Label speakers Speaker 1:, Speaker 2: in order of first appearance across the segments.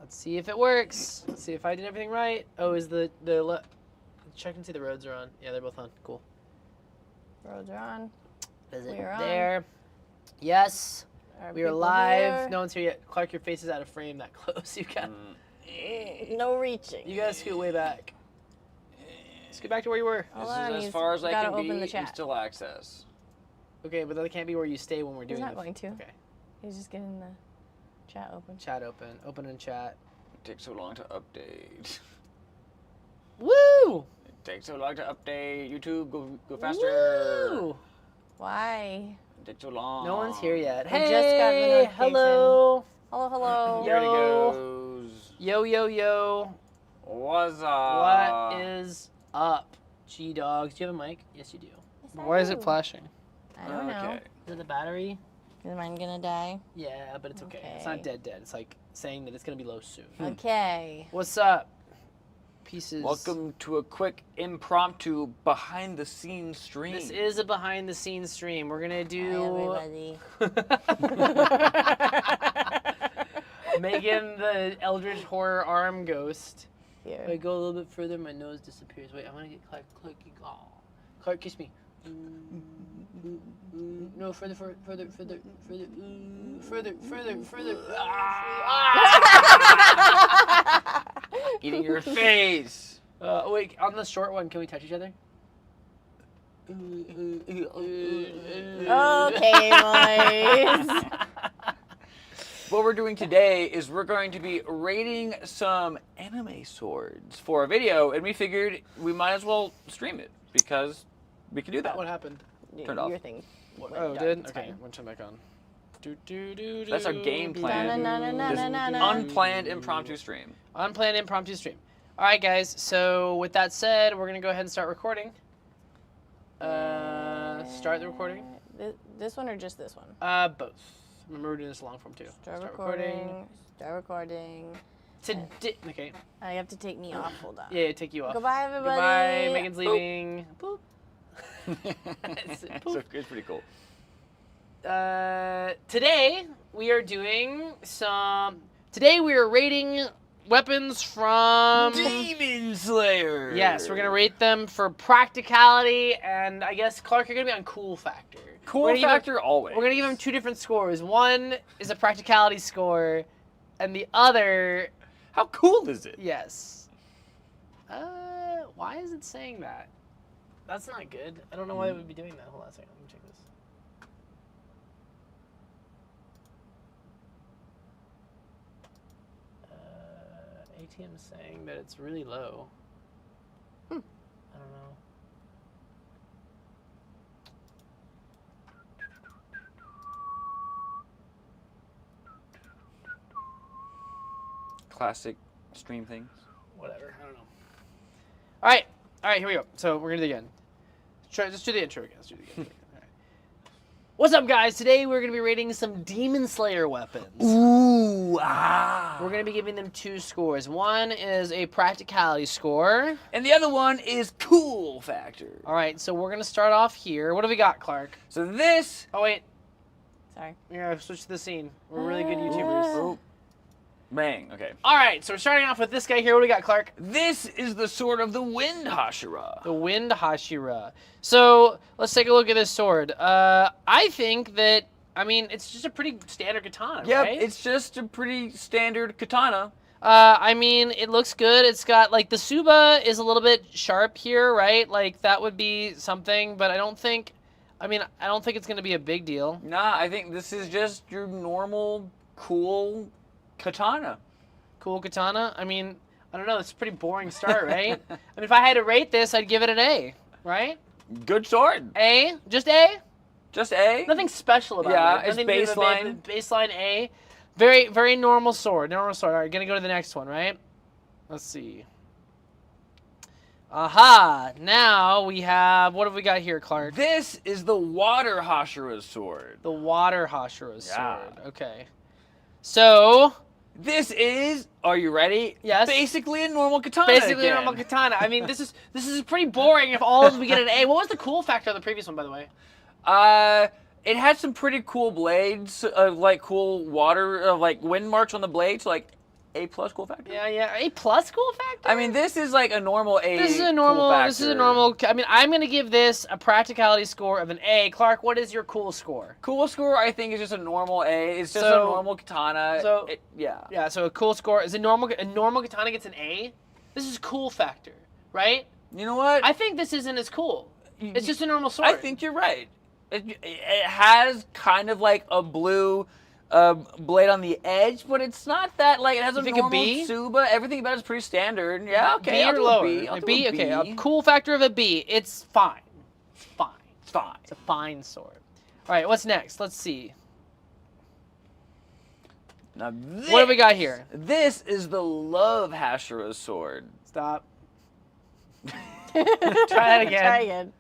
Speaker 1: Let's see if it works. Let's see if I did everything right. Oh, is check and see the roads are on. Yeah, they're both on. Cool.
Speaker 2: Roads are on.
Speaker 1: Is it
Speaker 2: We're
Speaker 1: there? On. Yes. We are live.
Speaker 2: Here?
Speaker 1: No one's here yet. Clark, your face is out of frame that close. You got.
Speaker 2: No reaching.
Speaker 1: You gotta scoot way back. Scoot back to where you were.
Speaker 2: Hold
Speaker 3: This is
Speaker 2: on,
Speaker 3: as far as I can
Speaker 2: open
Speaker 3: be
Speaker 2: the
Speaker 3: and
Speaker 2: chat.
Speaker 3: still access.
Speaker 1: Okay, but that can't be where you stay when we're doing
Speaker 2: He's not
Speaker 1: the-
Speaker 2: going to.
Speaker 1: Okay.
Speaker 2: He's just getting the chat open.
Speaker 1: Chat open. Open in chat.
Speaker 3: It takes so long to update.
Speaker 1: Woo!
Speaker 3: It takes so long to update. YouTube, go faster.
Speaker 1: Woo!
Speaker 2: Why?
Speaker 3: It takes so long.
Speaker 1: No one's here yet.
Speaker 2: We
Speaker 1: Hey,
Speaker 2: just got the notification.
Speaker 1: hello.
Speaker 2: Hello, hello.
Speaker 3: There it
Speaker 1: Yo.
Speaker 3: goes.
Speaker 1: Yo, yo, yo.
Speaker 3: What's up?
Speaker 1: What is up, G-Dogs? Do you have a mic? Yes, you do.
Speaker 2: Yes, I
Speaker 4: Why is
Speaker 2: do.
Speaker 4: it flashing?
Speaker 2: I don't know.
Speaker 3: Okay.
Speaker 1: Is it the battery?
Speaker 2: Is mine gonna die?
Speaker 1: Yeah, but it's okay. It's
Speaker 2: Okay.
Speaker 1: not dead. It's like saying that it's going to be low soon.
Speaker 2: Okay.
Speaker 1: What's up, pieces?
Speaker 3: Welcome to a quick impromptu behind-the-scenes stream.
Speaker 1: This is a behind-the-scenes stream. We're going to
Speaker 2: Hi,
Speaker 1: do...
Speaker 2: everybody.
Speaker 1: Megan, the Eldritch Horror arm ghost.
Speaker 2: Here.
Speaker 1: If I go a little bit further, my nose disappears. Wait, I want to get Clark. Clark, kiss me. No, further.
Speaker 3: Eating your face.
Speaker 1: Wait, on the short one, can we touch each other?
Speaker 2: Okay, boys.
Speaker 3: What we're doing today is we're going to be rating some anime swords for a video, and we figured we might as well stream it because we can do that.
Speaker 1: What happened?
Speaker 3: Turned off.
Speaker 2: Your thing.
Speaker 1: Oh,
Speaker 2: dark,
Speaker 1: did?
Speaker 2: it's
Speaker 1: Okay,
Speaker 2: fine.
Speaker 1: we'll turn back on.
Speaker 3: That's our game plan. Unplanned impromptu stream.
Speaker 1: Unplanned impromptu stream. All right, guys. So with that said, we're gonna go ahead and start recording. Start the recording.
Speaker 2: This one or just this one?
Speaker 1: Both. Remember we're doing this long form too.
Speaker 2: Start recording. Start recording.
Speaker 1: Okay.
Speaker 2: You have to take me off. Hold on.
Speaker 1: Yeah, take you off.
Speaker 2: Goodbye, everybody.
Speaker 1: Goodbye. Megan's leaving. Boop.
Speaker 3: So it's pretty cool.
Speaker 1: Today we are doing some. Today we are rating weapons from
Speaker 3: Demon Slayer.
Speaker 1: Yes, we're gonna rate them for practicality, and I guess Clark, you're gonna be on cool factor.
Speaker 3: Cool factor always.
Speaker 1: We're gonna give them two different scores. One is a practicality score, and the other.
Speaker 3: How cool is it?
Speaker 1: Yes. Why is it saying that? That's not good. I don't know why it would be doing that. Hold on a second. Let me check this. ATM's saying that it's really low. I don't know.
Speaker 3: Classic stream things.
Speaker 1: Whatever. I don't know. All right, here we go. So we're gonna do it again. Let's do the intro again. All right. What's up, guys? Today we're gonna be rating some Demon Slayer weapons.
Speaker 3: Ooh,
Speaker 1: We're gonna be giving them two scores. One is a practicality score.
Speaker 3: And the other one is cool factor.
Speaker 1: All right, so we're gonna start off here. What do we got, Clark?
Speaker 3: So this.
Speaker 1: Oh wait,
Speaker 2: Sorry.
Speaker 1: we gotta switch to the scene. We're really good YouTubers.
Speaker 3: Oh, bang. Okay.
Speaker 1: All right, so we're starting off with this guy here. What do we got, Clark?
Speaker 3: This is the sword of the wind, Hashira.
Speaker 1: The Wind Hashira. So let's take a look at this sword. I think that, I mean, it's just a pretty standard katana,
Speaker 3: Yep,
Speaker 1: right?
Speaker 3: it's just a pretty standard katana.
Speaker 1: I mean, it looks good. It's got, like, the Suba is a little bit sharp here, right? Like, that would be something, but I don't think it's going to be a big deal.
Speaker 3: Nah, I think this is just your normal, cool katana.
Speaker 1: Cool katana. I mean, I don't know. It's a pretty boring start, right? I mean, if I had to rate this, I'd give it an A, right?
Speaker 3: Good sword.
Speaker 1: A? Just A?
Speaker 3: Just A.
Speaker 1: Nothing special about
Speaker 3: Yeah,
Speaker 1: it.
Speaker 3: it's
Speaker 1: Nothing to do with
Speaker 3: baseline.
Speaker 1: it. Baseline A. Very, very normal sword. Normal sword. All right, gonna go to the next one, right? Let's see. Aha! Now we have, what have we got here, Clark?
Speaker 3: This is the water Hashira's sword.
Speaker 1: The Water Hashira's
Speaker 3: Yeah.
Speaker 1: sword. Okay. So,
Speaker 3: This is, are you ready?
Speaker 1: Yes.
Speaker 3: Basically a normal katana.
Speaker 1: basically a
Speaker 3: again.
Speaker 1: normal katana. I mean, this is pretty boring if all of them get an A. What was the cool factor of the previous one, by the way?
Speaker 3: It had some pretty cool blades, like cool water, like wind marks on the blades. Like, A+ cool factor.
Speaker 1: Yeah. A+ cool factor?
Speaker 3: I mean, this is like a normal A.
Speaker 1: This is a normal.
Speaker 3: Cool factor.
Speaker 1: This is a normal. I mean, I'm gonna give this a practicality score of an A. Clark, what is your cool score?
Speaker 3: Cool score, I think, is just a normal A. It's just a
Speaker 1: So-
Speaker 3: normal katana.
Speaker 1: so-
Speaker 3: Yeah.
Speaker 1: Yeah. So a cool score is a normal. A normal katana gets an A. This is cool factor, right?
Speaker 3: You know what?
Speaker 1: I think this isn't as cool. It's just a normal sword.
Speaker 3: I think you're right. It has kind of like a blue blade on the edge, but it's not that like it has
Speaker 1: You
Speaker 3: a
Speaker 1: think a
Speaker 3: normal
Speaker 1: B?
Speaker 3: Tsuba. Everything about it is pretty standard. Yeah, okay.
Speaker 1: B
Speaker 3: I'll
Speaker 1: or
Speaker 3: do a
Speaker 1: lower.
Speaker 3: B. I'll do a
Speaker 1: Okay. A
Speaker 3: B.
Speaker 1: cool factor of a B. It's fine. It's fine.
Speaker 3: It's fine.
Speaker 1: It's a fine sword. All right. What's next? Let's see.
Speaker 3: Now this,
Speaker 1: What do we got here?
Speaker 3: This is the Love Hashira sword.
Speaker 1: Stop. Try that again.
Speaker 2: Try again.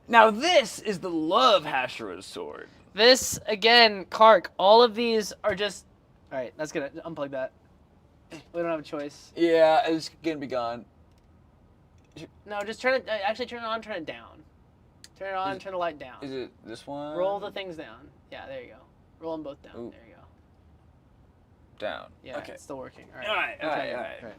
Speaker 3: Now this is the Love Hashira sword.
Speaker 1: This again, Clark. All of these are just. All right. That's gonna unplug that. We don't have a choice.
Speaker 3: Yeah, it's gonna be gone.
Speaker 1: No, just turn it. Actually, turn it on. Turn it down. Turn it on. Turn the light down.
Speaker 3: Is it this one?
Speaker 1: Roll the things down. Yeah, there you go. Roll them both down.
Speaker 3: Ooh.
Speaker 1: There you go.
Speaker 3: Down.
Speaker 1: Yeah,
Speaker 3: Okay.
Speaker 1: it's still working. All right.
Speaker 3: All right, all
Speaker 1: Okay,
Speaker 3: right, all right.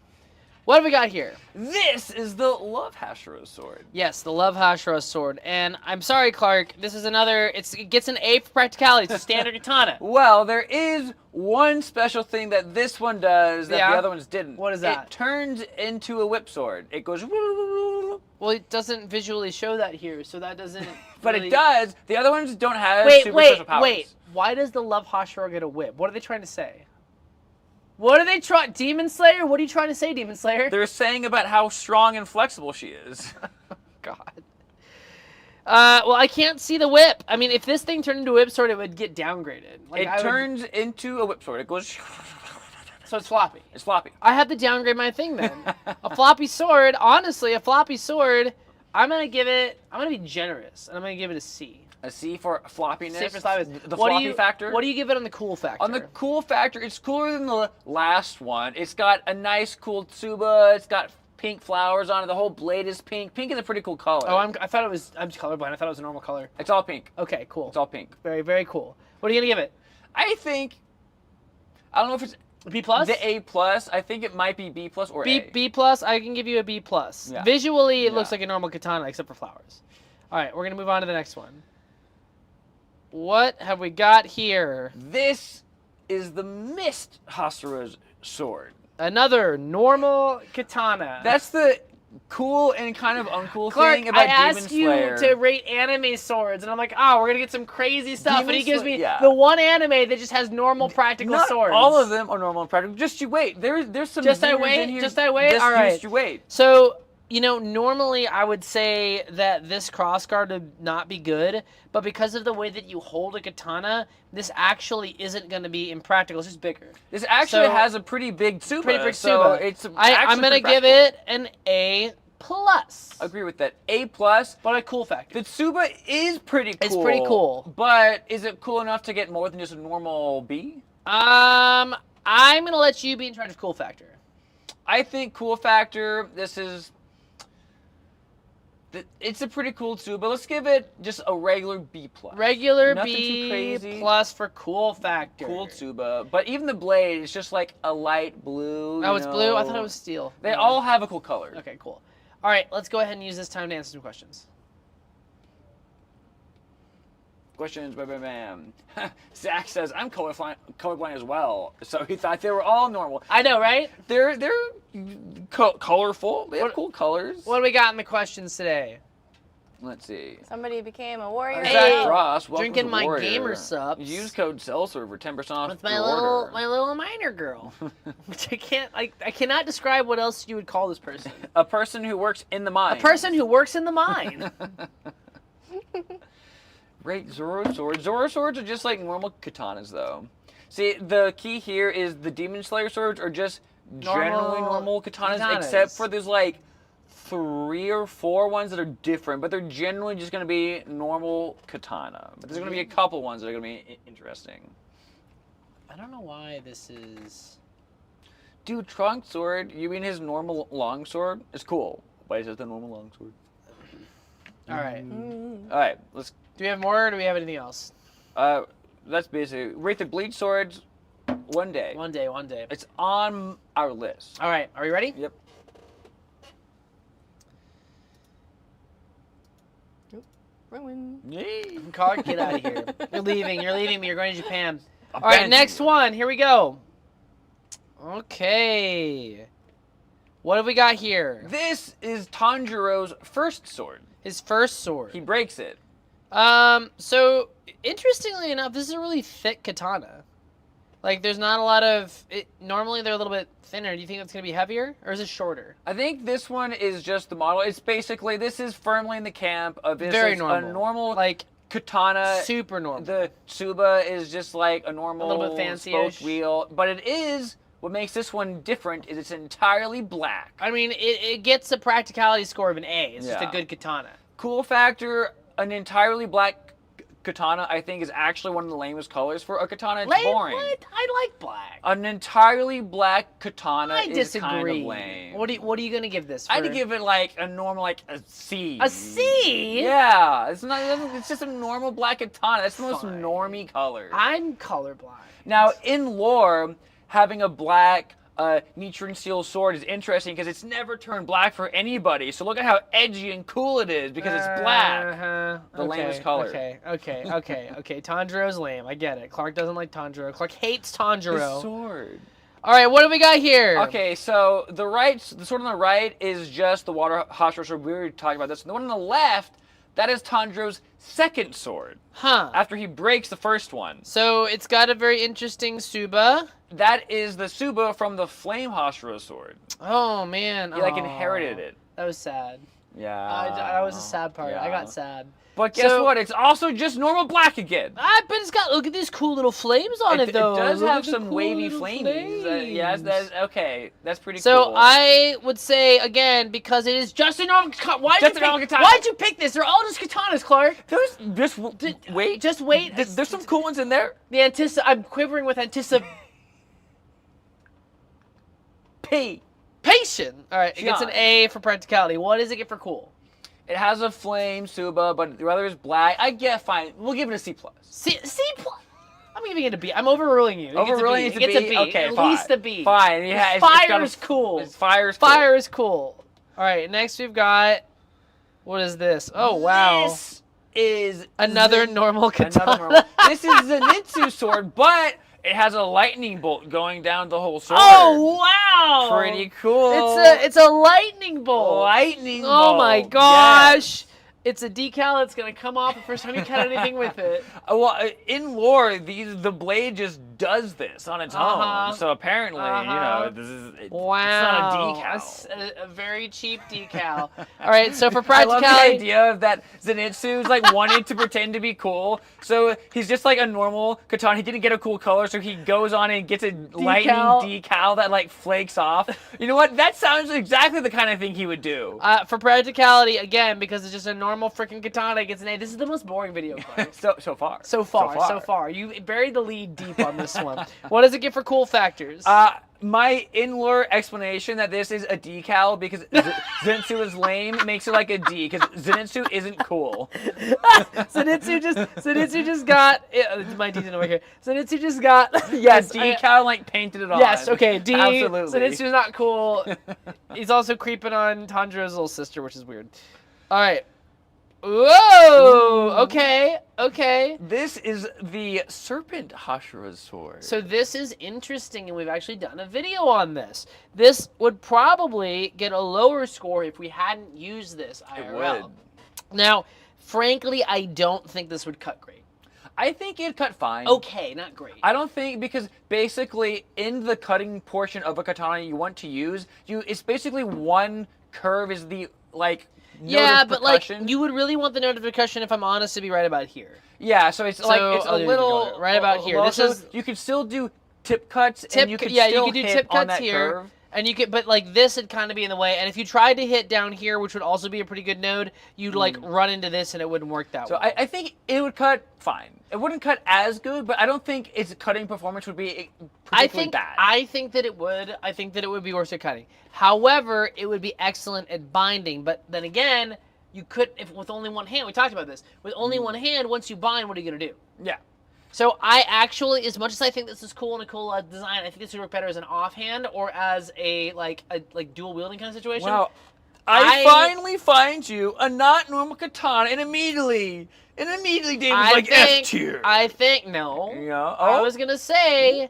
Speaker 1: What have we got here?
Speaker 3: This is the Love Hashira sword.
Speaker 1: Yes, the Love Hashira sword. And I'm sorry, Clark. This is another. It gets an A for practicality. It's a standard katana.
Speaker 3: Well, there is one special thing that this one does that
Speaker 1: Yeah?
Speaker 3: the other ones didn't.
Speaker 1: What is that?
Speaker 3: It turns into a whip sword. It goes.
Speaker 1: Well, it doesn't visually show that here, so that doesn't.
Speaker 3: But
Speaker 1: really...
Speaker 3: it does. The other ones don't have super special powers.
Speaker 1: Wait. Why does the Love Hashira get a whip? What are they trying to say? What are they trying? Demon Slayer? What are you trying to say, Demon Slayer?
Speaker 3: They're saying about how strong and flexible she is.
Speaker 1: God. Well, I can't see the whip. I mean, if this thing turned into a whip sword, it would get downgraded. Like,
Speaker 3: It turns into a whip sword. It goes.
Speaker 1: So it's floppy.
Speaker 3: It's floppy.
Speaker 1: I have to downgrade my thing then. A floppy sword, honestly, a floppy sword, I'm going to be generous, and I'm going to give it a C.
Speaker 3: A C for floppiness.
Speaker 1: C for sloppiness.
Speaker 3: The
Speaker 1: What do
Speaker 3: floppy
Speaker 1: you-
Speaker 3: factor.
Speaker 1: What do you give it on the cool factor?
Speaker 3: On the cool factor, it's cooler than the last one. It's got a nice cool tsuba. It's got pink flowers on it. The whole blade is pink. Pink is a pretty cool color.
Speaker 1: Oh, I thought it was, I'm just colorblind. I thought it was a normal color.
Speaker 3: It's all pink.
Speaker 1: Okay, cool.
Speaker 3: It's all pink.
Speaker 1: Very, very cool. What are you going to give it?
Speaker 3: I don't know if it's
Speaker 1: B plus?
Speaker 3: the A+. I think it might be B+ or A.
Speaker 1: B plus, I can give you a B plus.
Speaker 3: Yeah.
Speaker 1: Visually, it
Speaker 3: Yeah.
Speaker 1: looks like a normal katana except for flowers. All right, we're going to move on to the next one. What have we got here?
Speaker 3: This is the Mist Hashira's sword.
Speaker 1: Another normal katana.
Speaker 3: That's the cool and kind of uncool
Speaker 1: Clark,
Speaker 3: thing about
Speaker 1: I
Speaker 3: Demon
Speaker 1: asked you
Speaker 3: Slayer.
Speaker 1: to rate anime swords, and I'm like, oh, we're gonna get some crazy stuff.
Speaker 3: Demon
Speaker 1: and he gives me
Speaker 3: yeah.
Speaker 1: the one anime that just has normal practical
Speaker 3: Not
Speaker 1: swords.
Speaker 3: all of them are normal and practical. Just you wait. There's some.
Speaker 1: Just I
Speaker 3: zingers
Speaker 1: wait?
Speaker 3: in here.
Speaker 1: Just I wait?
Speaker 3: Just,
Speaker 1: All right.
Speaker 3: Just you wait.
Speaker 1: So, you know, normally I would say that this crossguard would not be good, but because of the way that you hold a katana, this actually isn't going to be impractical. It's just bigger.
Speaker 3: This actually
Speaker 1: So-
Speaker 3: has a pretty big tsuba.
Speaker 1: Pretty big
Speaker 3: so
Speaker 1: tsuba.
Speaker 3: it's
Speaker 1: I'm going to give it an A plus.
Speaker 3: Agree with that. A+.
Speaker 1: What a cool factor.
Speaker 3: The tsuba is pretty cool.
Speaker 1: It's pretty cool.
Speaker 3: But is it cool enough to get more than just a normal B?
Speaker 1: I'm going to let you be in charge of cool factor.
Speaker 3: I think cool factor, it's a pretty cool tsuba. Let's give it just a regular B+.
Speaker 1: Regular
Speaker 3: Nothing too
Speaker 1: B
Speaker 3: crazy.
Speaker 1: plus for cool factor.
Speaker 3: Cool tsuba. But even the blade is just like a light blue.
Speaker 1: Oh,
Speaker 3: you
Speaker 1: it's blue? I thought
Speaker 3: know.
Speaker 1: it was steel.
Speaker 3: They
Speaker 1: Yeah.
Speaker 3: all have a cool color.
Speaker 1: Okay, cool. All right, let's go ahead and use this time to answer some questions.
Speaker 3: Questions, bam. Zach says, I'm colorblind as well. So he thought they were all normal.
Speaker 1: I know, right?
Speaker 3: They're colorful. They have
Speaker 1: What-
Speaker 3: cool colors.
Speaker 1: What do we got in the questions today?
Speaker 3: Let's see.
Speaker 2: Somebody became a warrior.
Speaker 1: Hey,
Speaker 3: Zach Ross, welcome
Speaker 1: drinking
Speaker 3: to
Speaker 1: my
Speaker 3: Warrior.
Speaker 1: gamer subs.
Speaker 3: Use code CELLSERVE for 10% off
Speaker 1: With
Speaker 3: your order.
Speaker 1: my little miner girl. Which I cannot describe what else you would call this person.
Speaker 3: A person who works in the mine.
Speaker 1: A person who works in the mine.
Speaker 3: Great Zoro swords. Zoro swords are just like normal katanas, though. See, the key here is the Demon Slayer swords are just generally normal katanas, except for there's like 3 or 4 ones that are different, but they're generally just going to be normal katana. But there's going to be a couple ones that are going to be interesting.
Speaker 1: I don't know why this is...
Speaker 3: Dude, trunk sword, you mean his normal long sword? It's cool. Why is it the normal long sword?
Speaker 1: All right.
Speaker 3: All right, let's...
Speaker 1: Do we have more or do we have anything else?
Speaker 3: That's basically... Rate the bleach swords. One day.
Speaker 1: One day, one day.
Speaker 3: It's on our list.
Speaker 1: All right, are you ready?
Speaker 3: Yep.
Speaker 2: Ruin.
Speaker 3: Yay.
Speaker 1: Clark, get out of here. You're leaving me. You're going to Japan. All right, next one. Here we go. Okay. What have we got here?
Speaker 3: This is Tanjiro's first sword.
Speaker 1: His first sword.
Speaker 3: He breaks it.
Speaker 1: So interestingly enough, this is a really thick katana. Like, there's not a lot of it. Normally, they're a little bit thinner. Do you think it's gonna be heavier, or is it shorter?
Speaker 3: I think this one is just the model. It's basically, this is firmly in the camp of this
Speaker 1: Very
Speaker 3: is
Speaker 1: normal.
Speaker 3: a normal
Speaker 1: Like
Speaker 3: katana.
Speaker 1: super normal.
Speaker 3: The tsuba is just like a normal
Speaker 1: little bit fancy-ish.
Speaker 3: spoked wheel, but it is. What makes this one different is it's entirely black.
Speaker 1: I mean, it gets a practicality score of an A. It's just a
Speaker 3: Yeah.
Speaker 1: good katana.
Speaker 3: Cool factor: an entirely black katana, I think, is actually one of the lamest colors for a katana. It's boring.
Speaker 1: What? I like black.
Speaker 3: An entirely black katana
Speaker 1: I
Speaker 3: is
Speaker 1: disagree.
Speaker 3: kind of lame.
Speaker 1: What are you gonna give this?
Speaker 3: I'd
Speaker 1: for?
Speaker 3: give it like a normal, like a C.
Speaker 1: A C?
Speaker 3: Yeah, it's not. It's just a normal black katana. That's the most
Speaker 1: Fine.
Speaker 3: normie color.
Speaker 1: I'm colorblind.
Speaker 3: Now, in lore, having a black Nichiren steel sword is interesting because it's never turned black for anybody. So look at how edgy and cool it is because it's black. The lamest color.
Speaker 1: Okay. Tanjiro's lame. I get it. Clark doesn't like Tanjiro. Clark hates Tanjiro.
Speaker 3: His sword.
Speaker 1: All right, what do we got here?
Speaker 3: Okay, so the sword on the right is just the water Hashira sword. We already talked about this. The one on the left, that is Tanjiro's second sword.
Speaker 1: Huh.
Speaker 3: After he breaks the first one.
Speaker 1: So it's got a very interesting Tsuba.
Speaker 3: That is the Tsuba from the Flame Hashira sword.
Speaker 1: Oh, man.
Speaker 3: He like inherited it.
Speaker 1: That was sad.
Speaker 3: Yeah.
Speaker 1: That was a sad part. I
Speaker 3: Yeah.
Speaker 1: got sad.
Speaker 3: But guess
Speaker 1: So-
Speaker 3: what? It's also just normal black again.
Speaker 1: But it's got, look at these cool little flames on it, though.
Speaker 3: It does
Speaker 1: Look
Speaker 3: have
Speaker 1: at the
Speaker 3: some
Speaker 1: cool
Speaker 3: wavy
Speaker 1: little
Speaker 3: flamies. Yes, that's okay. That's pretty
Speaker 1: So
Speaker 3: cool.
Speaker 1: I would say, again, because it is just a normal katana. Why'd you pick this? They're all just katanas, Clark.
Speaker 3: There's just wait.
Speaker 1: Just wait.
Speaker 3: There's some cool ones in there.
Speaker 1: I'm quivering with anticipation.
Speaker 3: P.
Speaker 1: All right, it gets an
Speaker 3: John.
Speaker 1: A for practicality. What does it get for cool?
Speaker 3: It has a flame Tsuba, but the other is black. I get fine. We'll give it a C+.
Speaker 1: C plus. I'm giving it a B. I'm overruling you.
Speaker 3: Overruling
Speaker 1: it gets a B.
Speaker 3: Okay,
Speaker 1: At
Speaker 3: fine.
Speaker 1: least a B.
Speaker 3: Fine. Yeah,
Speaker 1: Fire is cool.
Speaker 3: Fire's cool.
Speaker 1: Fire is cool. All right, next we've got. What is this? Oh wow!
Speaker 3: This is
Speaker 1: Another normal katana.
Speaker 3: Another normal. This is Zenitsu sword, but it has a lightning bolt going down the whole sword.
Speaker 1: Oh wow!
Speaker 3: Pretty cool.
Speaker 1: It's a lightning bolt.
Speaker 3: Lightning bolt.
Speaker 1: Oh my gosh!
Speaker 3: Yes.
Speaker 1: It's a decal that's gonna come off the first time you cut anything with it.
Speaker 3: Well, in lore, the blade just does this on its own. So apparently, it's not a decal.
Speaker 1: A very cheap decal. All right, so for
Speaker 3: I love the
Speaker 1: practicality,
Speaker 3: idea of that Zenitsu's like wanting to pretend to be cool. So he's just like a normal katana. He didn't get a cool color, so he goes on and gets a lightning decal that like flakes off. You know what? That sounds exactly the kind of thing he would do.
Speaker 1: for practicality, again, because it's just a normal freaking katana, it gets an A. This is the most boring video.
Speaker 3: So far.
Speaker 1: So far. You buried the lead deep on this one. What does it get for cool factors?
Speaker 3: My in-lore explanation that this is a decal because Zenitsu is lame makes it like a D because Zenitsu isn't cool.
Speaker 1: Zenitsu just got my D's over here. Zenitsu just got
Speaker 3: decal like painted it on.
Speaker 1: Yes, okay. D.
Speaker 3: Absolutely.
Speaker 1: Zenitsu's not cool. He's also creeping on Tanjiro's little sister, which is weird. All right. Whoa! Okay.
Speaker 3: This is the Serpent Hashira's sword.
Speaker 1: So this is interesting, and we've actually done a video on this. This would probably get a lower score if we hadn't used this IRL.
Speaker 3: It would.
Speaker 1: Now, frankly, I don't think this would cut great.
Speaker 3: I think it'd cut fine.
Speaker 1: Okay, not great.
Speaker 3: I don't think, because basically in the cutting portion of a katana you want to use, it's basically one curve is the like.
Speaker 1: Yeah, but like you would really want the note of percussion, if I'm honest, to be right about here.
Speaker 3: Yeah, so it's like it's a little
Speaker 1: right about here. This is
Speaker 3: you could still do tip cuts, and you could still
Speaker 1: you could do
Speaker 3: hit
Speaker 1: tip
Speaker 3: on
Speaker 1: cuts
Speaker 3: that
Speaker 1: here,
Speaker 3: curve.
Speaker 1: and you could, but like this would kind of be in the way. And if you tried to hit down here, which would also be a pretty good node, you'd like run into this, and it wouldn't work that
Speaker 3: So
Speaker 1: well.
Speaker 3: I think it would cut fine. It wouldn't cut as good, but I don't think its cutting performance would be particularly bad.
Speaker 1: I think that it would. I think that it would be worse at cutting. However, it would be excellent at binding. But then again, you could, if with only one hand, we talked about this, with only one hand, once you bind, what are you going to do?
Speaker 3: Yeah.
Speaker 1: So I actually, as much as I think this is cool and a cool design, I think this would work better as an offhand or as a like dual wielding kind of situation.
Speaker 3: Wow. I finally find you a not normal katana, and immediately David's like F tier.
Speaker 1: I think no.
Speaker 3: Yeah.
Speaker 1: I was gonna say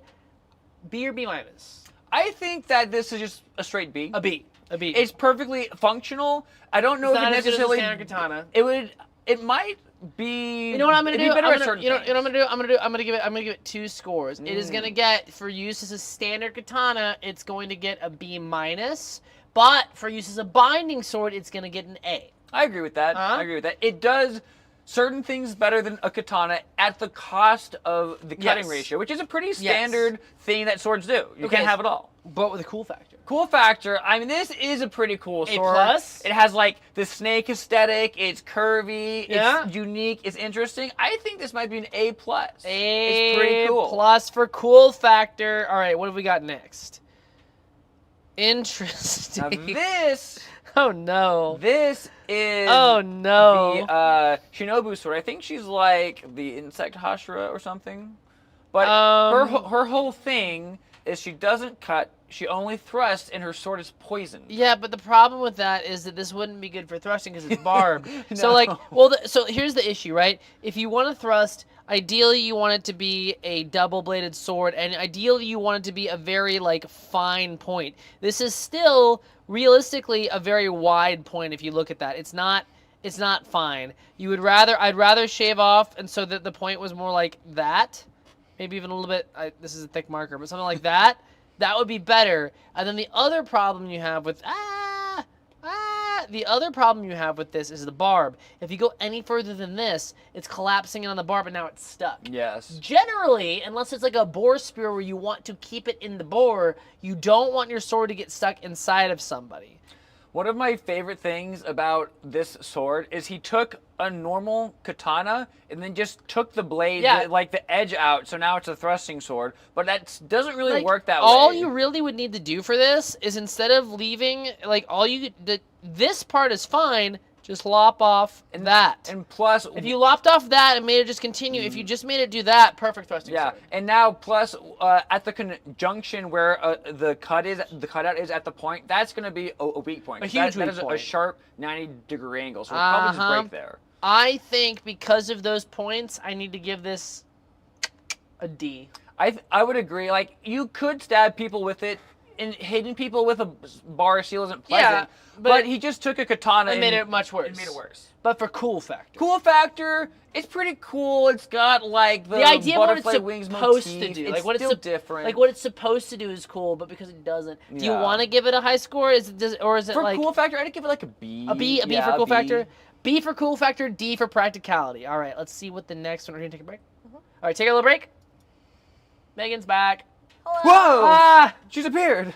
Speaker 1: B or B minus.
Speaker 3: I think that this is just a straight B.
Speaker 1: A B. A B.
Speaker 3: It's perfectly functional. I don't know
Speaker 1: It's
Speaker 3: if
Speaker 1: not
Speaker 3: it
Speaker 1: as good as a
Speaker 3: necessarily.
Speaker 1: standard katana.
Speaker 3: It might be.
Speaker 1: You know what I'm gonna do?
Speaker 3: Better at certain
Speaker 1: you know what I'm
Speaker 3: things.
Speaker 1: gonna do? I'm gonna give it 2 scores. It is gonna get, for use as a standard katana, it's going to get a B minus. But for use as a binding sword, it's gonna get an A.
Speaker 3: I agree with that.
Speaker 1: Huh?
Speaker 3: I agree with that. It does certain things better than a katana at the cost of the cutting ratio, which is a pretty standard thing that swords do. You can't have it all.
Speaker 1: But with a cool factor.
Speaker 3: Cool factor. I mean, this is a pretty cool sword.
Speaker 1: plus?
Speaker 3: It has like the snake aesthetic. It's curvy.
Speaker 1: Yeah.
Speaker 3: It's unique. It's interesting. I think this might be an A plus.
Speaker 1: A
Speaker 3: It's pretty cool.
Speaker 1: plus for cool factor. All right, what have we got next? Interesting.
Speaker 3: Now this.
Speaker 1: Oh no.
Speaker 3: This is.
Speaker 1: Oh no.
Speaker 3: The Shinobu sword. I think she's like the insect Hashira or something. But her whole thing is she doesn't cut. She only thrusts, and her sword is poisoned.
Speaker 1: Yeah, but the problem with that is that this wouldn't be good for thrusting because it's barbed.
Speaker 3: No.
Speaker 1: So like, well, so here's the issue, right? If you want to thrust, ideally you want it to be a double-bladed sword, and ideally you want it to be a very like fine point. This is still realistically a very wide point if you look at that. It's not fine. I'd rather shave off, and so that the point was more like that, maybe even a little bit. This is a thick marker, but something like that. That would be better. And then the other problem you have with this is the barb. If you go any further than this, it's collapsing in on the barb and now it's stuck.
Speaker 3: Yes.
Speaker 1: Generally, unless it's like a boar spear where you want to keep it in the bore, you don't want your sword to get stuck inside of somebody.
Speaker 3: One of my favorite things about this sword is he took a normal katana and then just took the blade, like the edge out, so now it's a thrusting sword. But that doesn't really work that way.
Speaker 1: All you really would need to do for this is instead of leaving, like this part is fine, just lop off that.
Speaker 3: And plus,
Speaker 1: if you lopped off that and made it just continue, if you just made it do that, perfect thrusting sword.
Speaker 3: And now plus at the conjunction where the cutout is at the point, that's going to be a weak point.
Speaker 1: A huge
Speaker 3: that
Speaker 1: weak
Speaker 3: is
Speaker 1: point.
Speaker 3: a sharp 90-degree angle, so it'll probably just break there.
Speaker 1: I think because of those points, I need to give this a D.
Speaker 3: I would agree. Like, you could stab people with it, and hitting people with a bar seal isn't pleasant.
Speaker 1: Yeah,
Speaker 3: but he just took a katana
Speaker 1: and made it much worse.
Speaker 3: It made it worse.
Speaker 1: But for cool factor.
Speaker 3: Cool factor, it's pretty cool. It's got like the
Speaker 1: idea of what it's
Speaker 3: butterfly wings
Speaker 1: supposed
Speaker 3: motif.
Speaker 1: to do.
Speaker 3: It's
Speaker 1: Like what
Speaker 3: still
Speaker 1: it's
Speaker 3: different.
Speaker 1: Like what it's supposed to do is cool, but because it doesn't. Do you
Speaker 3: Yeah.
Speaker 1: want to give it a high score? Is it
Speaker 3: for
Speaker 1: like
Speaker 3: cool factor? I'd give it like a B.
Speaker 1: A B for cool factor. B for cool factor. D for practicality. All right, let's see what the next one. Are you gonna take a break? All right, take a little break. Megan's back.
Speaker 3: Whoa!
Speaker 1: Ah,
Speaker 3: She's appeared.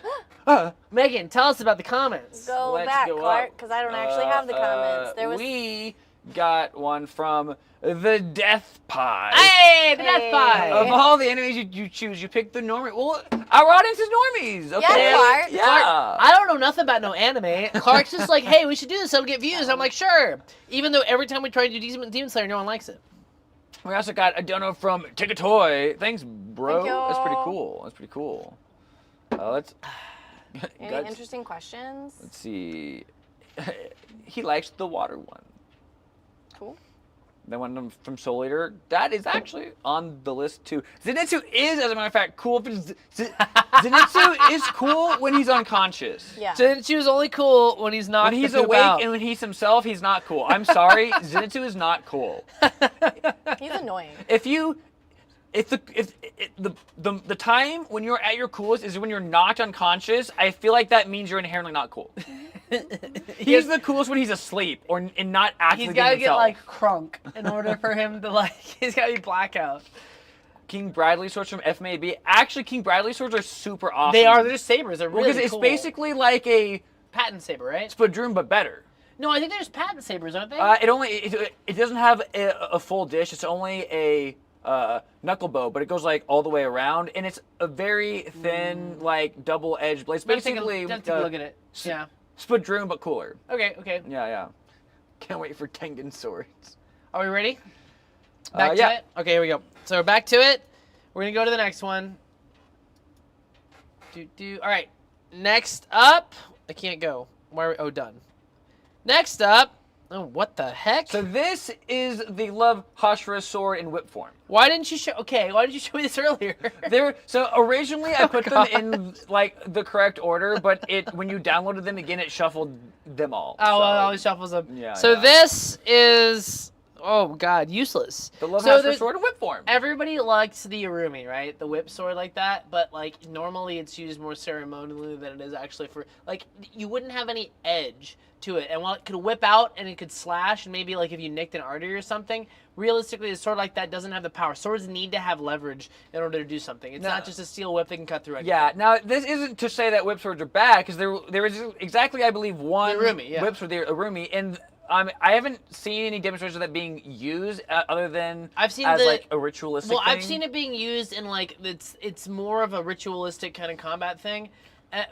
Speaker 1: Megan, tell us about the comments.
Speaker 2: Go
Speaker 3: Let's
Speaker 2: back,
Speaker 3: go
Speaker 2: Clark,
Speaker 3: up.
Speaker 2: because I don't actually have the comments. There was
Speaker 3: We got one from the Death Pie.
Speaker 1: Hey, the Death Pie.
Speaker 3: Of all the enemies you choose, you pick the normie. Well, our audience is normies. Okay?
Speaker 2: Yeah, Clark.
Speaker 3: Yeah.
Speaker 1: Clark, I don't know nothing about no anime. Clark's just like, hey, we should do this. It'll get views. I'm like, sure. Even though every time we try to do Demon Slayer, no one likes it.
Speaker 3: We also got a dono from Take a Toy. Thanks, bro.
Speaker 2: Thank you.
Speaker 3: That's pretty cool. That's pretty cool. Let's.
Speaker 2: any interesting questions.
Speaker 3: Let's see. He likes the water one.
Speaker 2: Cool.
Speaker 3: Then one from Soul Eater. That is actually on the list too. Zenitsu is, as a matter of fact, cool. Zenitsu is cool when he's unconscious.
Speaker 2: Yeah.
Speaker 1: Zenitsu is only cool when he's not.
Speaker 3: When he's awake and when he's himself, he's not cool. I'm sorry, Zenitsu is not cool.
Speaker 2: He's annoying.
Speaker 3: If the time when you're at your coolest is when you're not unconscious, I feel like that means you're inherently not cool. He's the coolest when he's asleep and not actually
Speaker 1: He's
Speaker 3: being
Speaker 1: got to get
Speaker 3: himself.
Speaker 1: like crunk in order for him to like. He's got to be blackout.
Speaker 3: King Bradley swords from FMAB. Actually, King Bradley swords are super awesome.
Speaker 1: They are. They're just sabers. They're really
Speaker 3: because it's
Speaker 1: cool.
Speaker 3: basically like a
Speaker 1: patent saber, right?
Speaker 3: Spadroon but better.
Speaker 1: No, I think they're just patent sabers, aren't they?
Speaker 3: It doesn't have a full dish. It's only a knuckle bow, but it goes like all the way around, and it's a very thin, like double-edged blade. It's basically
Speaker 1: take a look at it. Yeah.
Speaker 3: Spadroon but cooler.
Speaker 1: Okay. Okay.
Speaker 3: Yeah. Can't wait for Tengen swords.
Speaker 1: Are we ready? Back to it? Okay, here we go. So we're back to it. We're going to go to the next one. All right. Next up. I can't go. Why are we, oh, done. Next up. Oh, what the heck?
Speaker 3: So this is the Love Hashira sword in whip form.
Speaker 1: Why didn't you show? Okay, why did you show me this earlier?
Speaker 3: So originally I put them in like the correct order, but when you downloaded them again, it shuffled them all.
Speaker 1: Oh, well, it always shuffles them.
Speaker 3: Yeah.
Speaker 1: So this is, oh god, useless.
Speaker 3: The Love Hashira sword in whip form.
Speaker 1: Everybody likes the Irumi, right? The whip sword like that, but like normally it's used more ceremonially than it is actually for like you wouldn't have any edge to it. And while it could whip out and it could slash, and maybe like if you nicked an artery or something, realistically a sword like that doesn't have the power. Swords need to have leverage in order to do something. It's not just a steel whip that can cut through anything.
Speaker 3: Yeah, now this isn't to say that whip swords are bad, because there is exactly, I believe, one whip sword, the Irumi, and I haven't seen any demonstrations of that being used other than like a ritualistic thing.
Speaker 1: I've seen it being used in like, it's more of a ritualistic kind of combat thing,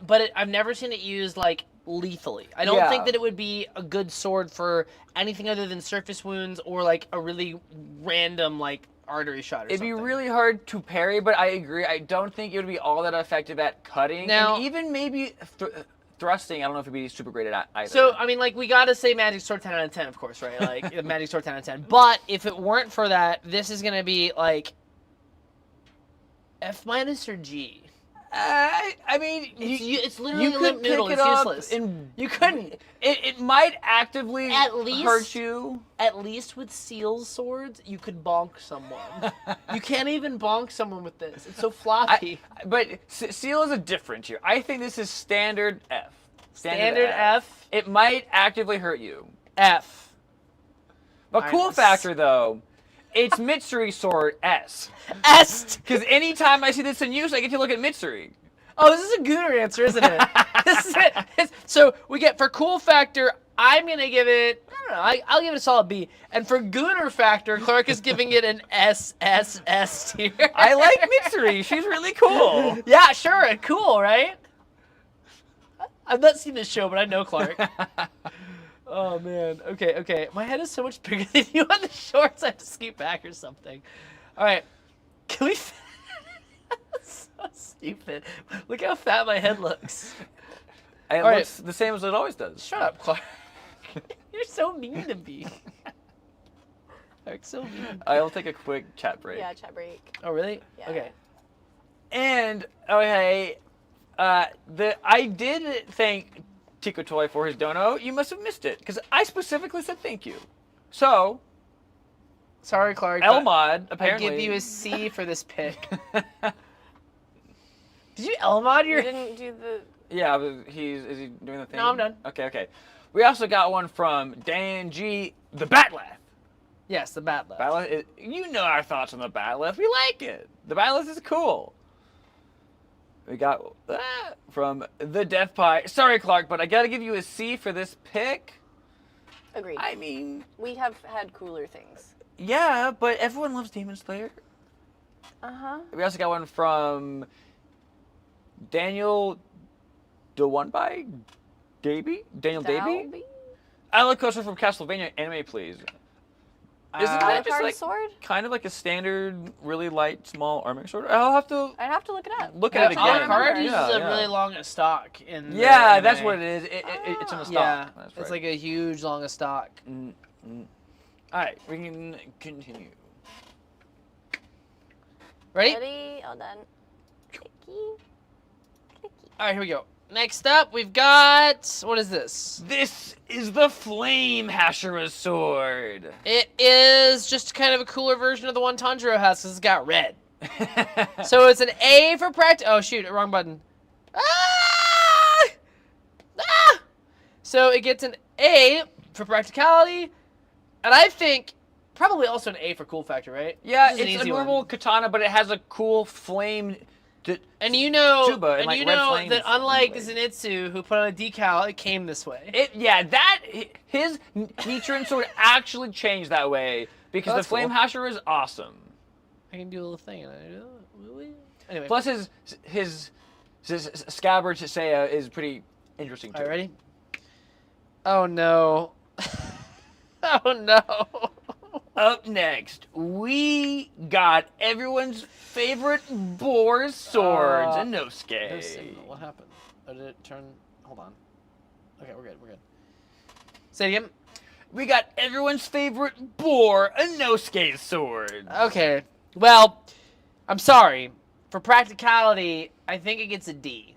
Speaker 1: but I've never seen it used like lethally. I don't think that it would be a good sword for anything other than surface wounds or like a really random like artery shot or something.
Speaker 3: It'd be really hard to parry, but I agree. I don't think it would be all that effective at cutting. Now, and even maybe thrusting, I don't know if it'd be super great at either.
Speaker 1: So, I mean, like, we gotta say Magic Sword 10 out of 10, of course, right? Like, Magic Sword 10 out of 10. But if it weren't for that, this is gonna be, like, F- or G.
Speaker 3: I mean,
Speaker 1: it's literally a limp noodle. It's useless.
Speaker 3: You couldn't. It might actively hurt you.
Speaker 1: At least with Seal's swords, you could bonk someone. You can't even bonk someone with this. It's so floppy.
Speaker 3: But Seal is a different here. I think this is standard F.
Speaker 1: Standard F.
Speaker 3: It might actively hurt you.
Speaker 1: F.
Speaker 3: But cool factor, though, it's Mitsuri sword S.
Speaker 1: S.
Speaker 3: Because anytime I see this in use, I get to look at Mitsuri.
Speaker 1: Oh, this is a Gunnar answer, isn't it? This is it. So we get, for cool factor, I'm going to give it, I don't know, I'll give it a solid B. And for Gunnar factor, Clark is giving it an S tier.
Speaker 3: I like Mitsuri. She's really cool.
Speaker 1: Yeah, sure. Cool, right? I've not seen this show, but I know Clark. Oh, man. Okay. My head is so much bigger than you on the shorts. I have to scoot back or something. All right. Can we... That's so stupid. Look how fat my head looks.
Speaker 3: It looks the same as it always does.
Speaker 1: Shut up, Clark. You're so mean to me. Clark's so mean.
Speaker 3: I'll take a quick chat break.
Speaker 2: Yeah, chat break.
Speaker 1: Oh, really?
Speaker 2: Yeah.
Speaker 1: Okay.
Speaker 3: And, okay, I did thank Tico Toy for his dono. You must have missed it, because I specifically said thank you. So...
Speaker 1: Sorry, Clark.
Speaker 3: Elmod, apparently.
Speaker 1: I give you a C for this pick. Did you Elmod your...
Speaker 2: You didn't do the...
Speaker 3: Yeah, is he doing the thing?
Speaker 1: No, I'm done.
Speaker 3: Okay. We also got one from Dan G, the Batlath.
Speaker 1: Yes, the Batlath.
Speaker 3: Batlath, you know our thoughts on the Batlath. We like it. The Batlath is cool. We got from the Death Pie. Sorry, Clark, but I gotta give you a C for this pick.
Speaker 2: Agreed.
Speaker 3: I mean...
Speaker 2: We have had cooler things.
Speaker 3: Yeah, but everyone loves Demon Slayer.
Speaker 2: Uh-huh.
Speaker 3: We also got one from Daniel Daniel Davey? I like closer from Castlevania anime, please. Isn't that just like
Speaker 2: sword?
Speaker 3: Kind of like a standard, really light, small arming sword? I'd have to
Speaker 2: look it up.
Speaker 3: Look at it again.
Speaker 1: Alucard uses a really long stock in the
Speaker 3: Yeah,
Speaker 1: anime.
Speaker 3: that's what it is. It's in a stock.
Speaker 1: Yeah,
Speaker 3: that's
Speaker 1: it's
Speaker 3: right.
Speaker 1: like a huge long stock.
Speaker 3: All right, we can continue.
Speaker 1: Ready?
Speaker 2: Ready? All done. Clicky.
Speaker 1: All right, here we go. Next up, we've got... What is this?
Speaker 3: This is the Flame Hashira sword.
Speaker 1: It is just kind of a cooler version of the one Tanjiro has, because it's got red. So it's an A for practice. Oh, shoot, wrong button. Ah! Ah! So it gets an A for practicality, and I think probably also an A for cool factor, right?
Speaker 3: Yeah,
Speaker 1: This is an
Speaker 3: it's a
Speaker 1: easy
Speaker 3: normal
Speaker 1: one.
Speaker 3: katana, but it has a cool flame.
Speaker 1: And you know,
Speaker 3: Tuba and, like, red flames
Speaker 1: that unlike
Speaker 3: anyway.
Speaker 1: Zenitsu, who put on a decal, it came this way.
Speaker 3: His Nichiren sword actually changed that way because the Flame Hashira is awesome.
Speaker 1: I can do a little thing. Anyway.
Speaker 3: Plus his scabbard to Seiya is pretty interesting too.
Speaker 1: All right, ready? Oh no. Oh no.
Speaker 3: Up next, we got everyone's favorite boar swords, a
Speaker 1: No
Speaker 3: Nosuke.
Speaker 1: signal. What happened? Oh, did it turn? Hold on. Okay, we're good. We're good. Say it again.
Speaker 3: We got everyone's favorite boar, a Nosuke sword.
Speaker 1: Okay. Well, I'm sorry. For practicality, I think it gets a D.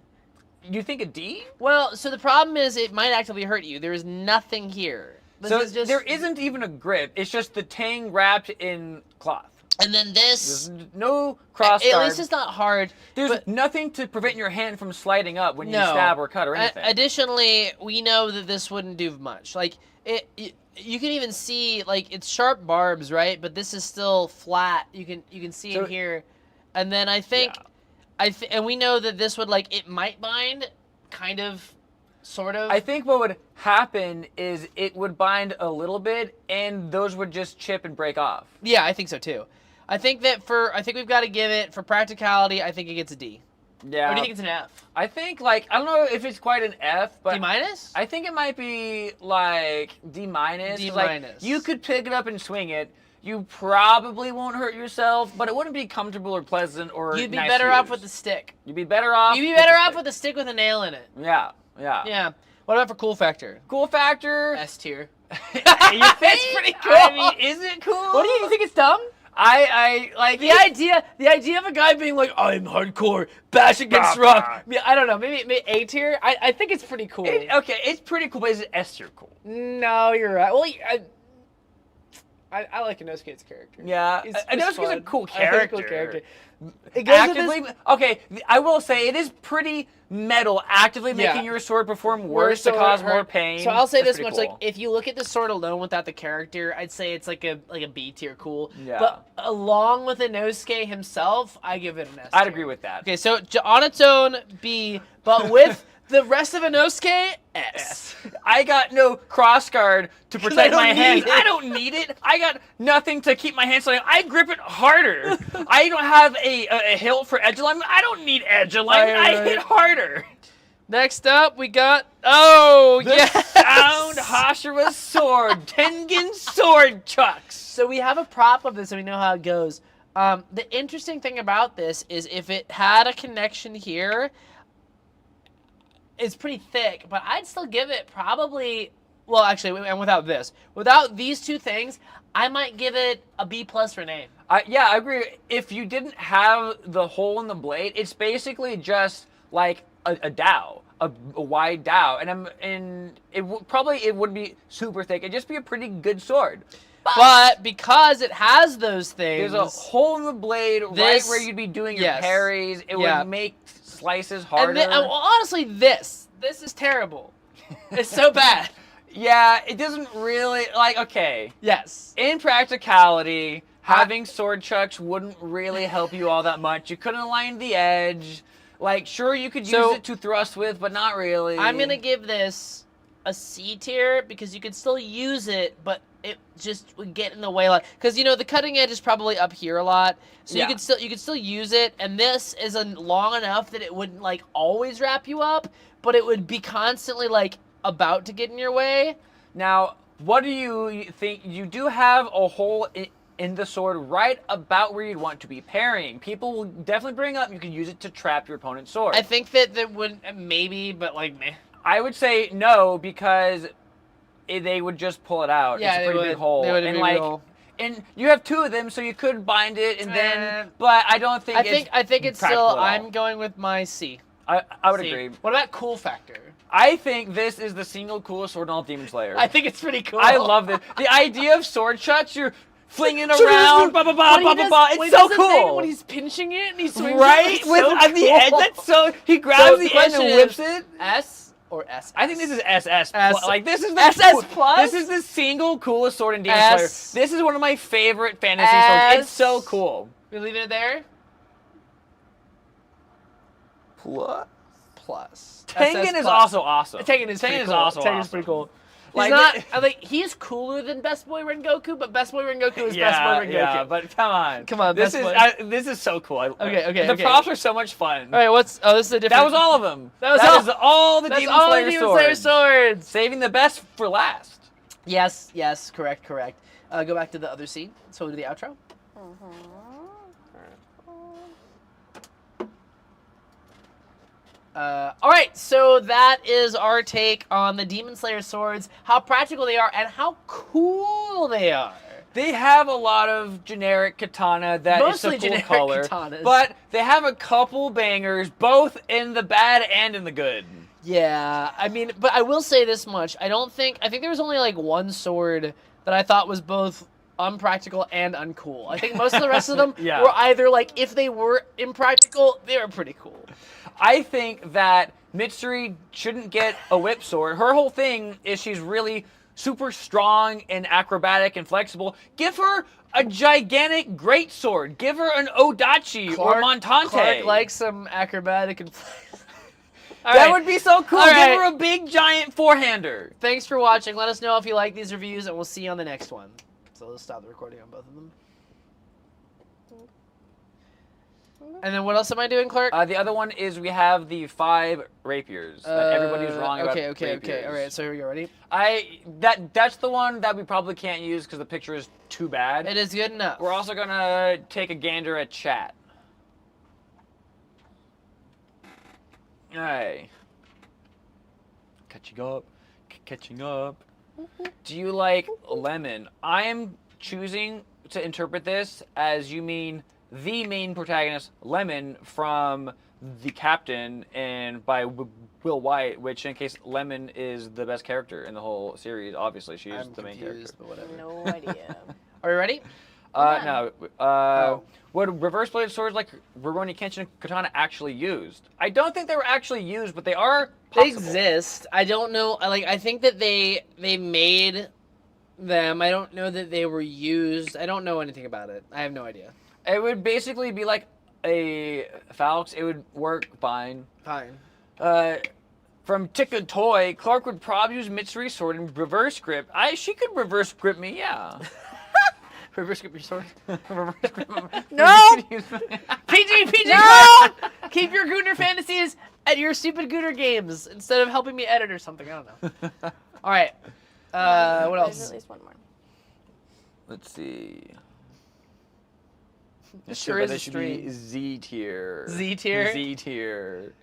Speaker 3: You think a D?
Speaker 1: Well, so the problem is it might actively hurt you. There is nothing here. This is just...
Speaker 3: there isn't even a grip. It's just the tang wrapped in cloth.
Speaker 1: And then this...
Speaker 3: There's no cross
Speaker 1: At
Speaker 3: guard.
Speaker 1: least it's not hard.
Speaker 3: There's
Speaker 1: but
Speaker 3: nothing to prevent your hand from sliding up when you
Speaker 1: No.
Speaker 3: stab or cut or anything.
Speaker 1: Additionally, we know that this wouldn't do much. Like, you can even see, like, it's sharp barbs, right? But this is still flat. You can see in here. And then I think...
Speaker 3: Yeah.
Speaker 1: And we know that this would, like, it might bind, kind of, sort of.
Speaker 3: I think what would happen is it would bind a little bit, and those would just chip and break off.
Speaker 1: Yeah, I think so too. I think we've got to give it, for practicality, I think it gets a D.
Speaker 3: Yeah.
Speaker 1: Or do you think it's an F?
Speaker 3: I think, like, I don't know if it's quite an F, but...
Speaker 1: D minus?
Speaker 3: I think it might be, like, D minus.
Speaker 1: D
Speaker 3: Like,
Speaker 1: minus.
Speaker 3: you could pick it up and swing it. You probably won't hurt yourself, but it wouldn't be comfortable or pleasant or
Speaker 1: You'd be
Speaker 3: nice
Speaker 1: better
Speaker 3: to
Speaker 1: off
Speaker 3: use.
Speaker 1: with the stick.
Speaker 3: You'd be better off.
Speaker 1: You'd be better off
Speaker 3: stick.
Speaker 1: with a stick with a nail in it.
Speaker 3: Yeah, yeah.
Speaker 1: Yeah. What about for cool factor?
Speaker 3: Cool factor.
Speaker 1: S tier.
Speaker 3: You think?
Speaker 1: It's pretty cool.
Speaker 3: I mean, is it cool?
Speaker 1: What do you think? It's dumb?
Speaker 3: I like
Speaker 1: The idea of a guy being like, I'm hardcore, bash against rock. Yeah, I don't know, maybe A tier. I think it's pretty cool.
Speaker 3: Okay, it's pretty cool, but is it S tier cool?
Speaker 1: No, you're right. Well, I like Inosuke's character.
Speaker 3: Yeah,
Speaker 1: He's
Speaker 3: Inosuke's a
Speaker 1: fun.
Speaker 3: cool
Speaker 1: I think
Speaker 3: character.
Speaker 1: a cool character. It goes with
Speaker 3: Actively,
Speaker 1: this-
Speaker 3: okay, I will say it is pretty metal, actively
Speaker 1: Yeah.
Speaker 3: making your sword perform worse to cause more pain.
Speaker 1: So I'll say
Speaker 3: That's
Speaker 1: this much:
Speaker 3: pretty
Speaker 1: like,
Speaker 3: cool.
Speaker 1: if you look at the sword alone without the character, I'd say it's like a B tier cool.
Speaker 3: Yeah.
Speaker 1: But along with Inosuke himself, I give it an S.
Speaker 3: I'd
Speaker 1: tier.
Speaker 3: agree with that.
Speaker 1: Okay, so on its own, B, but with the rest of Inosuke, S.
Speaker 3: I got no cross guard to protect
Speaker 1: don't
Speaker 3: my hands.
Speaker 1: need it.
Speaker 3: I don't need it. I got nothing to keep my hands sliding. I grip it harder. I don't have a hilt for edge alignment. I don't need edge alignment.
Speaker 1: Right,
Speaker 3: I
Speaker 1: right.
Speaker 3: hit harder.
Speaker 1: Next up, we got
Speaker 3: The
Speaker 1: yes!
Speaker 3: sound Hashira sword, Tengen sword chucks.
Speaker 1: So we have a prop of this, and we know how it goes. The interesting thing about this is if it had a connection here, it's pretty thick, but I'd still give it probably. Well, actually, and without this, without these two things, I might give it a B+ for name.
Speaker 3: Yeah, I agree. If you didn't have the hole in the blade, it's basically just like a dowel, a wide dowel, and it wouldn't be super thick. It'd just be a pretty good sword.
Speaker 1: But because it has those things,
Speaker 3: There's a hole in the blade right
Speaker 1: This-
Speaker 3: where you'd be doing your
Speaker 1: yes.
Speaker 3: parries. It
Speaker 1: Yeah.
Speaker 3: would make slices harder.
Speaker 1: and honestly, this is terrible. It's so bad.
Speaker 3: Yeah, it doesn't really, like, okay.
Speaker 1: Yes.
Speaker 3: In practicality, having sword chucks wouldn't really help you all that much. You couldn't align the edge. Like, sure, you could use
Speaker 1: So-
Speaker 3: it to thrust with, but not really.
Speaker 1: I'm gonna give this a C tier because you could still use it, but it just would get in the way a lot. Because the cutting edge is probably up here a lot, so
Speaker 3: Yeah.
Speaker 1: you could still use it. And this is long enough that it wouldn't like always wrap you up, but it would be constantly like about to get in your way.
Speaker 3: Now, what do you think? You do have a hole in the sword right about where you'd want to be parrying. People will definitely bring up you can use it to trap your opponent's sword.
Speaker 1: I think that would maybe, but like meh.
Speaker 3: I would say no because they would just pull it out.
Speaker 1: Yeah,
Speaker 3: it's a pretty
Speaker 1: they
Speaker 3: big
Speaker 1: would.
Speaker 3: hole.
Speaker 1: They would
Speaker 3: and
Speaker 1: be
Speaker 3: like,
Speaker 1: real-
Speaker 3: and you have two of them, so you could bind it and then. But I don't think.
Speaker 1: I think it's
Speaker 3: practical
Speaker 1: still.
Speaker 3: at all.
Speaker 1: I'm going with my C.
Speaker 3: I would
Speaker 1: C.
Speaker 3: agree.
Speaker 1: What about cool factor?
Speaker 3: I think this is the single coolest sword in all of Demon Slayer.
Speaker 1: I think it's pretty cool.
Speaker 3: I love this. The idea of sword chucks, you're flinging
Speaker 1: When
Speaker 3: around, blah blah blah
Speaker 1: he
Speaker 3: blah
Speaker 1: does-
Speaker 3: blah blah.
Speaker 1: when
Speaker 3: It's
Speaker 1: he
Speaker 3: so
Speaker 1: does the thing
Speaker 3: cool.
Speaker 1: when he's pinching it and he swings
Speaker 3: Right?
Speaker 1: it.
Speaker 3: With
Speaker 1: It's so
Speaker 3: on the edge,
Speaker 1: cool.
Speaker 3: that's so he grabs
Speaker 1: So
Speaker 3: the end
Speaker 1: question
Speaker 3: and
Speaker 1: is,
Speaker 3: whips it.
Speaker 1: S or SS?
Speaker 3: I think this is SS.
Speaker 1: S-
Speaker 3: Like this is the
Speaker 1: SS plus?
Speaker 3: This is the single coolest sword in Demon
Speaker 1: S-
Speaker 3: Slayer. This is one of my favorite fantasy swords. It's so
Speaker 1: S-
Speaker 3: cool.
Speaker 1: We leaving it there? Plus.
Speaker 3: Tengen
Speaker 1: SS
Speaker 3: is
Speaker 1: plus.
Speaker 3: also awesome.
Speaker 1: Tengen is pretty cool.
Speaker 3: also
Speaker 1: Tengen's
Speaker 3: awesome.
Speaker 1: pretty cool. He's
Speaker 3: Like,
Speaker 1: not.
Speaker 3: the-
Speaker 1: He's cooler than Best Boy Rengoku, but Best Boy Rengoku is Best
Speaker 3: Yeah,
Speaker 1: Boy Rengoku.
Speaker 3: yeah, but come on.
Speaker 1: Come on,
Speaker 3: This
Speaker 1: Best
Speaker 3: is
Speaker 1: Boy.
Speaker 3: this is so cool.
Speaker 1: Okay,
Speaker 3: The
Speaker 1: okay.
Speaker 3: props are so much fun.
Speaker 1: All right, this is a different.
Speaker 3: That was all of them.
Speaker 1: That was
Speaker 3: is all the
Speaker 1: That's
Speaker 3: Demon
Speaker 1: all
Speaker 3: Slayer
Speaker 1: Demon
Speaker 3: swords.
Speaker 1: Slayer swords.
Speaker 3: Saving the best for last.
Speaker 1: Yes, correct. go back to the other scene. So we'll do the outro. All right, so that is our take on the Demon Slayer swords, how practical they are, and how cool they are.
Speaker 3: They have a lot of generic katana that
Speaker 1: Mostly
Speaker 3: is a cool
Speaker 1: generic
Speaker 3: color,
Speaker 1: katanas.
Speaker 3: but they have a couple bangers, both in the bad and in the good.
Speaker 1: Yeah, I mean, but I will say this much. I think there was only like one sword that I thought was both unpractical and uncool. I think most of the rest of them
Speaker 3: Yeah.
Speaker 1: were either like, if they were impractical, they were pretty cool.
Speaker 3: I think that Mitsuri shouldn't get a whip sword. Her whole thing is she's really super strong and acrobatic and flexible. Give her a gigantic great sword. Give her an Odachi or Montante.
Speaker 1: Clark likes some acrobatic and
Speaker 3: That would be so cool.
Speaker 1: All
Speaker 3: Give
Speaker 1: right.
Speaker 3: her a big giant four-hander.
Speaker 1: Thanks for watching. Let us know if you like these reviews, and we'll see you on the next one. So let's stop the recording on both of them. And then what else am I doing, Clark?
Speaker 3: The other one is we have the 5 rapiers that everybody's wrong about.
Speaker 1: Okay. All right, so here we go. Ready?
Speaker 3: That's the one that we probably can't use because the picture is too bad.
Speaker 1: It is good enough.
Speaker 3: We're also gonna take a gander at chat. Alright. Catching up. Do you like lemon? I am choosing to interpret this as you mean the main protagonist, Lemon, from The Captain and by Will White, which in case Lemon is the best character in the whole series. Obviously, she is the main character.
Speaker 1: But whatever.
Speaker 2: No idea.
Speaker 1: Are you ready?
Speaker 3: No. Would reverse bladed swords like Rurouni Kenshin Katana actually used? I don't think they were actually used, but they are
Speaker 1: They
Speaker 3: possible.
Speaker 1: exist. I don't know. I think that they made them. I don't know that they were used. I don't know anything about it. I have no idea.
Speaker 3: It would basically be like a Falx. It would work fine.
Speaker 1: Fine.
Speaker 3: From Tika Toy, Clark would probably use Mitsuri's sword in reverse grip. She could reverse grip me, yeah.
Speaker 1: Reverse grip your sword.
Speaker 2: No!
Speaker 1: PG!
Speaker 2: No!
Speaker 1: Keep your Gooner fantasies at your stupid Gooner games instead of helping me edit or something. I don't know. All right. What
Speaker 2: There's
Speaker 1: else?
Speaker 2: at least one more.
Speaker 3: Let's see.
Speaker 1: This sure is a
Speaker 3: This should be
Speaker 1: stream.
Speaker 3: Z tier.
Speaker 1: Z tier?
Speaker 3: Z tier.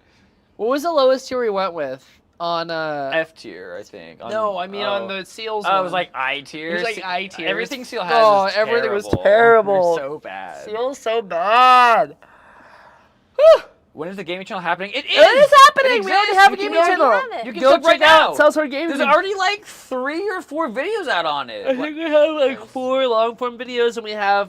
Speaker 1: What was the lowest tier we went with on?
Speaker 3: F tier, I think.
Speaker 1: No, I mean on the seals.
Speaker 3: Oh, it
Speaker 1: one.
Speaker 3: was like I tier.
Speaker 1: It was like I tier.
Speaker 3: Everything Seal has
Speaker 1: Oh,
Speaker 3: is
Speaker 1: everything was
Speaker 3: terrible.
Speaker 1: terrible.
Speaker 3: They're so bad.
Speaker 1: Seal's so bad.
Speaker 3: When is the gaming channel happening? It is!
Speaker 1: It is happening!
Speaker 3: It
Speaker 1: We already
Speaker 3: exists.
Speaker 1: have a
Speaker 3: You
Speaker 1: gaming
Speaker 3: can
Speaker 1: channel.
Speaker 2: have it.
Speaker 3: You can
Speaker 1: Go
Speaker 3: sub right
Speaker 1: check out
Speaker 3: now.
Speaker 1: Salsword Gaming.
Speaker 3: There's already like 3 or 4 videos out on it.
Speaker 1: I think we have like 4 long form videos, and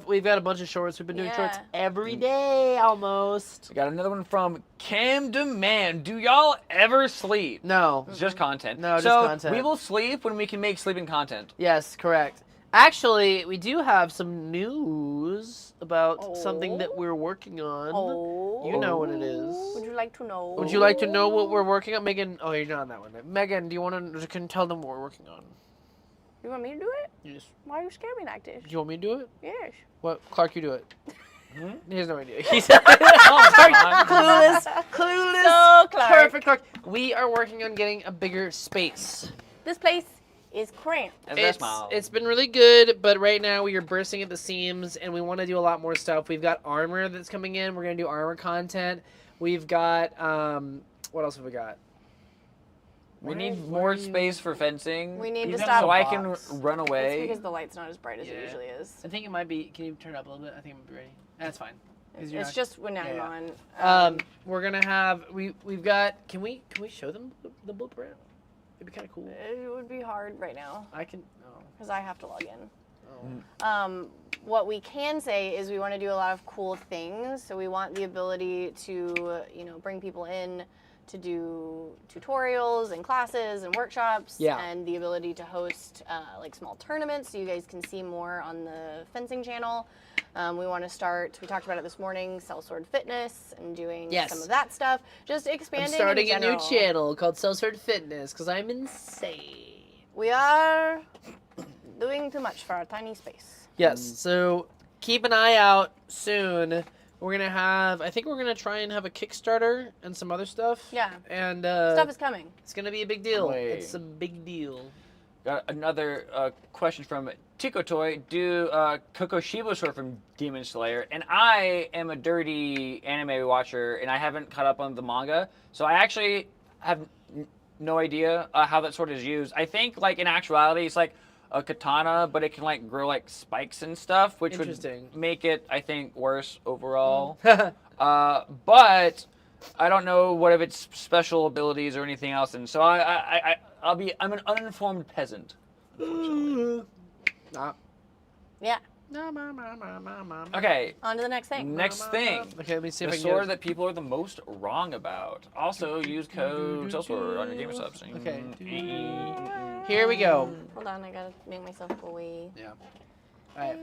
Speaker 1: we've got a bunch of shorts. We've been doing shorts
Speaker 2: Yeah.
Speaker 1: every day almost.
Speaker 3: We got another one from Cam Demand. Do y'all ever sleep?
Speaker 1: No.
Speaker 3: It's just content.
Speaker 1: No, just
Speaker 3: so
Speaker 1: content.
Speaker 3: we will sleep when we can make sleeping content.
Speaker 1: Yes, correct. Actually, we do have some news about something that we're working on.
Speaker 2: Oh.
Speaker 1: You know what it is.
Speaker 2: Would you like to know?
Speaker 1: Would you like to know what we're working on, Megan? Oh, you're not on that one. Megan, do you want to can tell them what we're working on?
Speaker 2: You want me to do it?
Speaker 1: Yes.
Speaker 2: Why are you scaring me like this?
Speaker 1: Do you want me to do it?
Speaker 2: Yes.
Speaker 1: What, Clark? You do it. He has no idea. He's
Speaker 3: Oh,
Speaker 1: clueless.
Speaker 2: So, Clark.
Speaker 1: Perfect, Clark. We are working on getting a bigger space.
Speaker 2: This place is cramped.
Speaker 1: It's been really good, but right now we are bursting at the seams, and we want to do a lot more stuff. We've got armor that's coming in. We're gonna do armor content. We've got what else have we got?
Speaker 3: We need more space for fencing.
Speaker 2: We need to
Speaker 1: You've got
Speaker 2: stop.
Speaker 3: so I can run
Speaker 2: It's
Speaker 3: away.
Speaker 2: because the light's not as bright as it
Speaker 1: Yeah.
Speaker 2: usually is.
Speaker 1: I think it might be. Can you turn it up a little bit? I think it might be ready. That's fine. 'Cause you're
Speaker 2: It's
Speaker 1: not-
Speaker 2: just when I'm
Speaker 1: Yeah.
Speaker 2: on.
Speaker 1: We're gonna have we've got. Can we show them the blueprint? It'd be kind of cool.
Speaker 2: It would be hard right now
Speaker 1: I can. Oh.
Speaker 2: because I have to log in. What we can say is we want to do a lot of cool things. So we want the ability to, bring people in to do tutorials and classes and workshops.
Speaker 1: Yeah.
Speaker 2: And the ability to host like small tournaments so you guys can see more on the fencing channel. We want to start, we talked about it this morning, Sellsword Fitness and doing
Speaker 1: Yes.
Speaker 2: some of that stuff. Just expanding
Speaker 1: I'm starting
Speaker 2: in
Speaker 1: a new
Speaker 2: general.
Speaker 1: channel called Sellsword Fitness because I'm insane.
Speaker 2: We are doing too much for our tiny space.
Speaker 1: Yes. So keep an eye out soon. We're gonna have. I think we're gonna try and have a Kickstarter and some other stuff.
Speaker 2: Yeah.
Speaker 1: And
Speaker 2: Stuff is coming.
Speaker 1: it's gonna be a big deal.
Speaker 3: Wait.
Speaker 1: It's a big deal.
Speaker 3: got another question from Tikotoy. Do Kokoshibo sword from Demon Slayer, and I am a dirty anime watcher, and I haven't caught up on the manga, so I actually have no idea how that sword is used. I think, like, in actuality, it's like a katana, but it can, like, grow, like, spikes and stuff, which would make it, I think, worse overall. But I don't know what of its special abilities or anything else, and so I'm an uninformed peasant, unfortunately.
Speaker 2: Yeah.
Speaker 3: Okay.
Speaker 2: On to the next thing.
Speaker 3: Next thing.
Speaker 1: Okay, let me see if I
Speaker 3: the
Speaker 1: can
Speaker 3: sword that people are the most wrong about. Also, use code Sellsword on your gamer subs.
Speaker 1: Okay. Here we go.
Speaker 2: Hold on, I gotta make myself go away.
Speaker 1: Yeah. All right.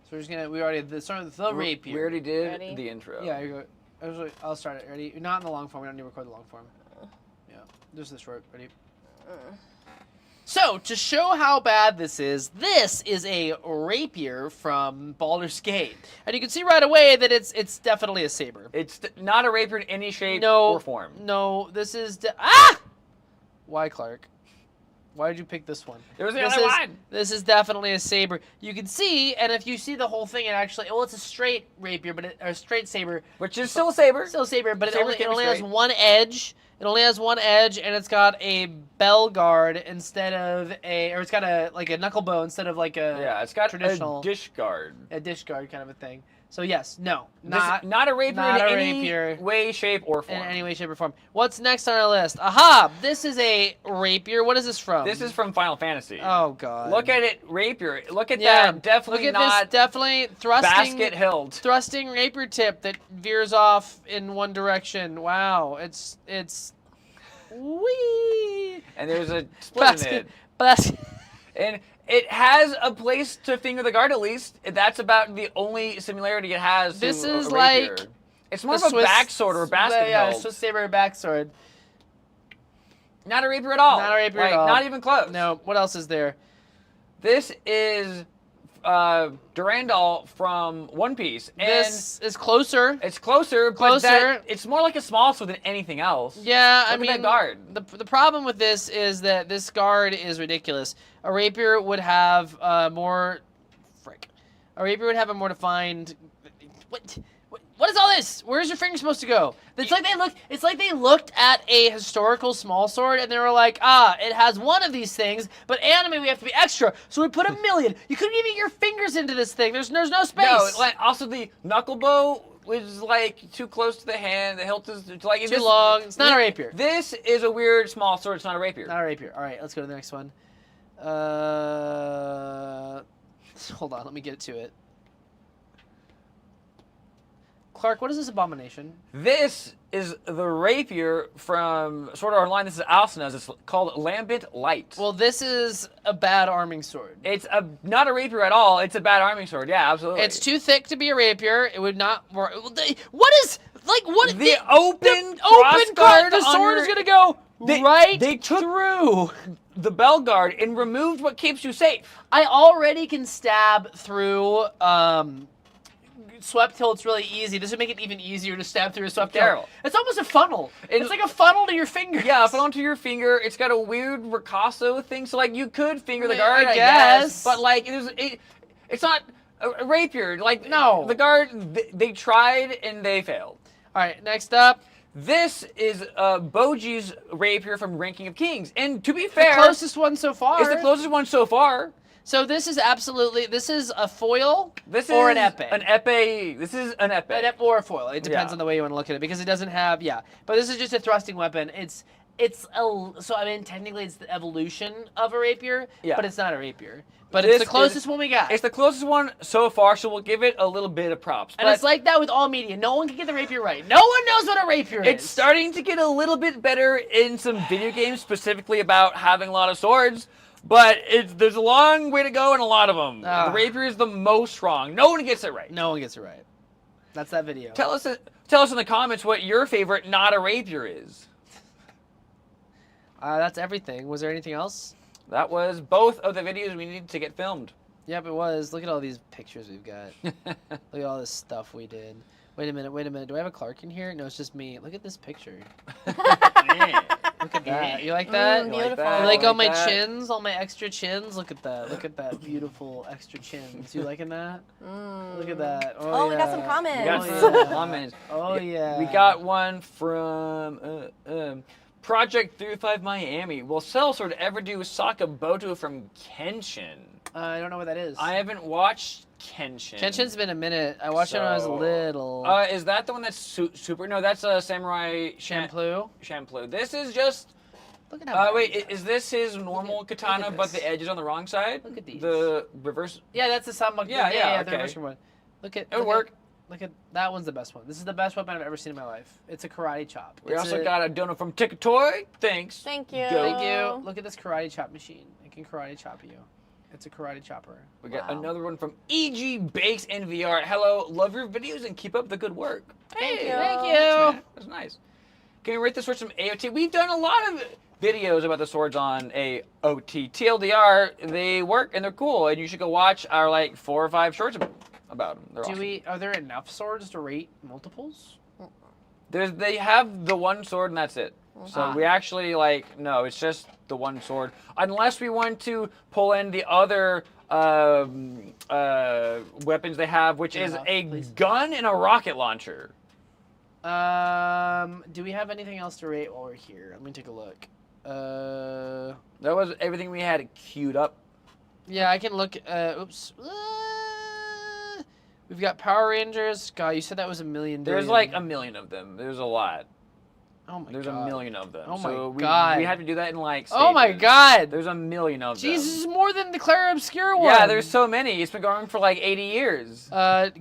Speaker 1: So we're just gonna. We already started the rapier.
Speaker 3: We already did
Speaker 2: Ready?
Speaker 3: the intro.
Speaker 1: Yeah. Here you go. I'll start it. Ready? Not in the long form. We don't need to record the long form. Yeah. Just the short. Ready? So, to show how bad this is a rapier from Baldur's Gate. And you can see right away that it's definitely a saber.
Speaker 3: It's not a rapier in any shape
Speaker 1: No,
Speaker 3: or form.
Speaker 1: No, this is... Why, Clark? Why did you pick this one?
Speaker 3: There was the other one!
Speaker 1: This is definitely a saber. You can see, and if you see the whole thing, it actually... Well, it's a straight rapier, but or a straight saber.
Speaker 3: Which is still a saber.
Speaker 1: Still a saber, but
Speaker 3: Sabers
Speaker 1: it
Speaker 3: can be
Speaker 1: only has
Speaker 3: straight.
Speaker 1: one edge. It only has one edge, and it's got a bell guard instead of a... Or it's got a knuckle bow instead of like a...
Speaker 3: Yeah, it's got
Speaker 1: traditional...
Speaker 3: a dish guard.
Speaker 1: A dish guard kind of a thing. So yes, no.
Speaker 3: Not a rapier
Speaker 1: not
Speaker 3: in
Speaker 1: a
Speaker 3: any
Speaker 1: rapier.
Speaker 3: way, shape, or form.
Speaker 1: In any way, shape, or form. What's next on our list? Aha! This is a rapier. What is this from?
Speaker 3: This is from Final Fantasy.
Speaker 1: Oh, God.
Speaker 3: Look at it, rapier. Look at
Speaker 1: Yeah,
Speaker 3: that. Definitely
Speaker 1: look at
Speaker 3: not
Speaker 1: this definitely thrusting,
Speaker 3: basket hilt.
Speaker 1: thrusting rapier tip that veers off in one direction. Wow. It's... Whee!
Speaker 3: And there's a split in it.
Speaker 1: Basket.
Speaker 3: And it has a place to finger the guard, at least. That's about the only similarity it has
Speaker 1: This
Speaker 3: to
Speaker 1: is
Speaker 3: a rapier.
Speaker 1: like
Speaker 3: It's more of
Speaker 1: the
Speaker 3: a
Speaker 1: Swiss-
Speaker 3: backsword or a basket
Speaker 1: Yeah,
Speaker 3: hilt.
Speaker 1: Swiss saber backsword.
Speaker 3: Not a rapier at all.
Speaker 1: Not a rapier
Speaker 3: like,
Speaker 1: at all.
Speaker 3: Not even close.
Speaker 1: No. What else is there?
Speaker 3: This is Durandal from One Piece. And
Speaker 1: This is closer.
Speaker 3: it's closer,
Speaker 1: Closer.
Speaker 3: but it's more like a small sword than anything else.
Speaker 1: Yeah, I
Speaker 3: Look
Speaker 1: mean,
Speaker 3: at that guard.
Speaker 1: The problem with this is that this guard is ridiculous. A rapier would have more... Frick. A rapier would have a more defined... What is all this? Where's your finger supposed to go? It's like they looked at a historical small sword and they were like, it has one of these things, but anime we have to be extra, so we put 1,000,000. You couldn't even get your fingers into this thing. There's no space.
Speaker 3: No, like, also the knuckle bow was like too close to the hand. The hilt is like
Speaker 1: Too long. It's not a rapier.
Speaker 3: This is a weird small sword. It's not a rapier.
Speaker 1: Not a rapier. All right, let's go to the next one. Hold on, let me get to it. Clark, what is this abomination?
Speaker 3: This is the rapier from Sword Art Online. This is Alcina's. It's called Lambent Light.
Speaker 1: Well, this is a bad arming sword.
Speaker 3: It's not a rapier at all. It's a bad arming sword. Yeah, absolutely.
Speaker 1: It's too thick to be a rapier. It would not work. What is
Speaker 3: the open
Speaker 1: open
Speaker 3: guard?
Speaker 1: The sword is gonna go right
Speaker 3: they took
Speaker 1: through
Speaker 3: the bell guard and removed what keeps you safe.
Speaker 1: I already can stab through swept hilts really easy. This would make it even easier to stab through a swept hilt. It's almost a funnel. It's like a funnel to your finger.
Speaker 3: Yeah, a funnel to your finger. It's got a weird ricasso thing, so like you could finger the guard,
Speaker 1: I
Speaker 3: I
Speaker 1: guess.
Speaker 3: guess. But like it's not a rapier. Like
Speaker 1: no,
Speaker 3: the guard they tried and they failed.
Speaker 1: All right, next up.
Speaker 3: This is Boji's rapier from Ranking of Kings, and to be fair,
Speaker 1: the closest one so far.
Speaker 3: It's the closest one so far.
Speaker 1: So this is a foil
Speaker 3: This
Speaker 1: or
Speaker 3: is
Speaker 1: an epee.
Speaker 3: An epee. This is an epee.
Speaker 1: An epee or a foil. It depends on the way you want to look at it because it doesn't have But this is just a thrusting weapon. So I mean technically it's the evolution of a rapier, but it's not a rapier. But it's the closest one we got.
Speaker 3: It's the closest one so far, so we'll give it a little bit of props.
Speaker 1: And it's like that with all media. No one can get the rapier right. No one knows what a rapier is.
Speaker 3: It's starting to get a little bit better in some video games, specifically about having a lot of swords. But there's a long way to go in a lot of them. The rapier is the most wrong. No one gets it right.
Speaker 1: No one gets it right. That's that video.
Speaker 3: Tell us in the comments what your favorite not a rapier is.
Speaker 1: That's everything. Was there anything else?
Speaker 3: That was both of the videos we needed to get filmed.
Speaker 1: Yep, it was. Look at all these pictures we've got. Look at all this stuff we did. Wait a minute. Do I have a Clark in here? No, it's just me. Look at this picture. Look at that. You like that?
Speaker 2: Mm,
Speaker 3: You like
Speaker 2: beautiful.
Speaker 3: that?
Speaker 1: You like all my
Speaker 3: that?
Speaker 1: chins, all my extra chins? Look at that. Look at that beautiful extra chins. You liking that? Look at that.
Speaker 2: Oh, we got
Speaker 1: yeah.
Speaker 2: some comments.
Speaker 3: We got
Speaker 1: Oh,
Speaker 3: some
Speaker 1: yeah.
Speaker 3: comments.
Speaker 1: Oh, yeah.
Speaker 3: We got one from Project 35 Miami. Will Sellsword ever do Sakamoto from Kenshin?
Speaker 1: I don't know what that is.
Speaker 3: I haven't watched Kenshin.
Speaker 1: Kenshin's been a minute. I watched it when I was little.
Speaker 3: Is that the one that's super? No, that's Samurai
Speaker 1: Shampoo.
Speaker 3: Shampoo. This is just.
Speaker 1: Look at how.
Speaker 3: Wait, is this his normal
Speaker 1: look at
Speaker 3: katana, but
Speaker 1: this.
Speaker 3: the edge is on the wrong side?
Speaker 1: Look at these.
Speaker 3: The reverse.
Speaker 1: Yeah, that's the Samuk.
Speaker 3: Yeah,
Speaker 1: the
Speaker 3: okay.
Speaker 1: Russian one. Look at.
Speaker 3: It would work.
Speaker 1: Look at that one's the best one. This is the best weapon I've ever seen in my life. It's a karate chop.
Speaker 3: We also got a donut from Tikatoy. Thanks.
Speaker 2: Thank you.
Speaker 3: Go.
Speaker 1: Thank you. Look at this karate chop machine. It can karate chop you. It's a karate chopper.
Speaker 3: We got
Speaker 2: Wow.
Speaker 3: another one from EG Bakes in VR. Hello, love your videos and keep up the good work.
Speaker 2: Thank you.
Speaker 1: Thank you.
Speaker 3: That's nice. Can we rate the sword some AOT? We've done a lot of videos about the swords on AOT. TLDR, they work and they're cool, and you should go watch our like 4 or 5 shorts about them. They're awesome.
Speaker 1: Are there enough swords to rate multiples?
Speaker 3: They have the one sword and that's it. So we actually no, it's just the one sword. Unless we want to pull in the other weapons they have, which is a gun and a rocket launcher.
Speaker 1: Do we have anything else to rate while we're here? Let me take a look.
Speaker 3: That was everything we had queued up.
Speaker 1: Yeah, I can look. Oops. We've got Power Rangers. God, you said that was a million.
Speaker 3: There's
Speaker 1: billion.
Speaker 3: like a million of them. There's a lot.
Speaker 1: Oh my
Speaker 3: There's
Speaker 1: god.
Speaker 3: a million of them.
Speaker 1: Oh my
Speaker 3: so
Speaker 1: god.
Speaker 3: We have to do that in like
Speaker 1: Oh my
Speaker 3: stages.
Speaker 1: god.
Speaker 3: There's a million of them.
Speaker 1: Jesus, more than the Clara Obscura one.
Speaker 3: Yeah, there's so many. It's been going for like 80 years.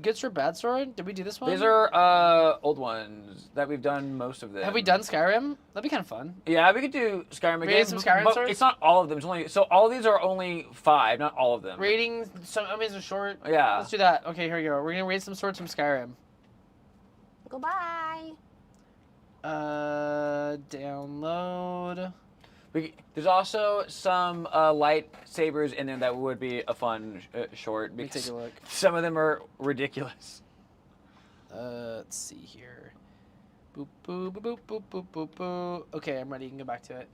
Speaker 1: Good Sword, Bad Sword. Did we do this one?
Speaker 3: These are old ones that we've done most of them.
Speaker 1: Have we done Skyrim? That'd be kind of fun.
Speaker 3: Yeah, we could do Skyrim again.
Speaker 1: Rating some Skyrim
Speaker 3: but
Speaker 1: swords?
Speaker 3: it's not all of them. It's only all of these are only 5, not all of them.
Speaker 1: Rating. I mean, it's a short.
Speaker 3: Yeah.
Speaker 1: Let's do that. Okay, here we go. We're gonna rate some swords from Skyrim.
Speaker 2: Goodbye.
Speaker 1: Download.
Speaker 3: There's also some lightsabers in there that would be a fun short
Speaker 1: Let me
Speaker 3: because
Speaker 1: take a look.
Speaker 3: some of them are ridiculous.
Speaker 1: Let's see here. Boop boop boop boop boop boop boop. Okay, I'm ready. You can go back to it.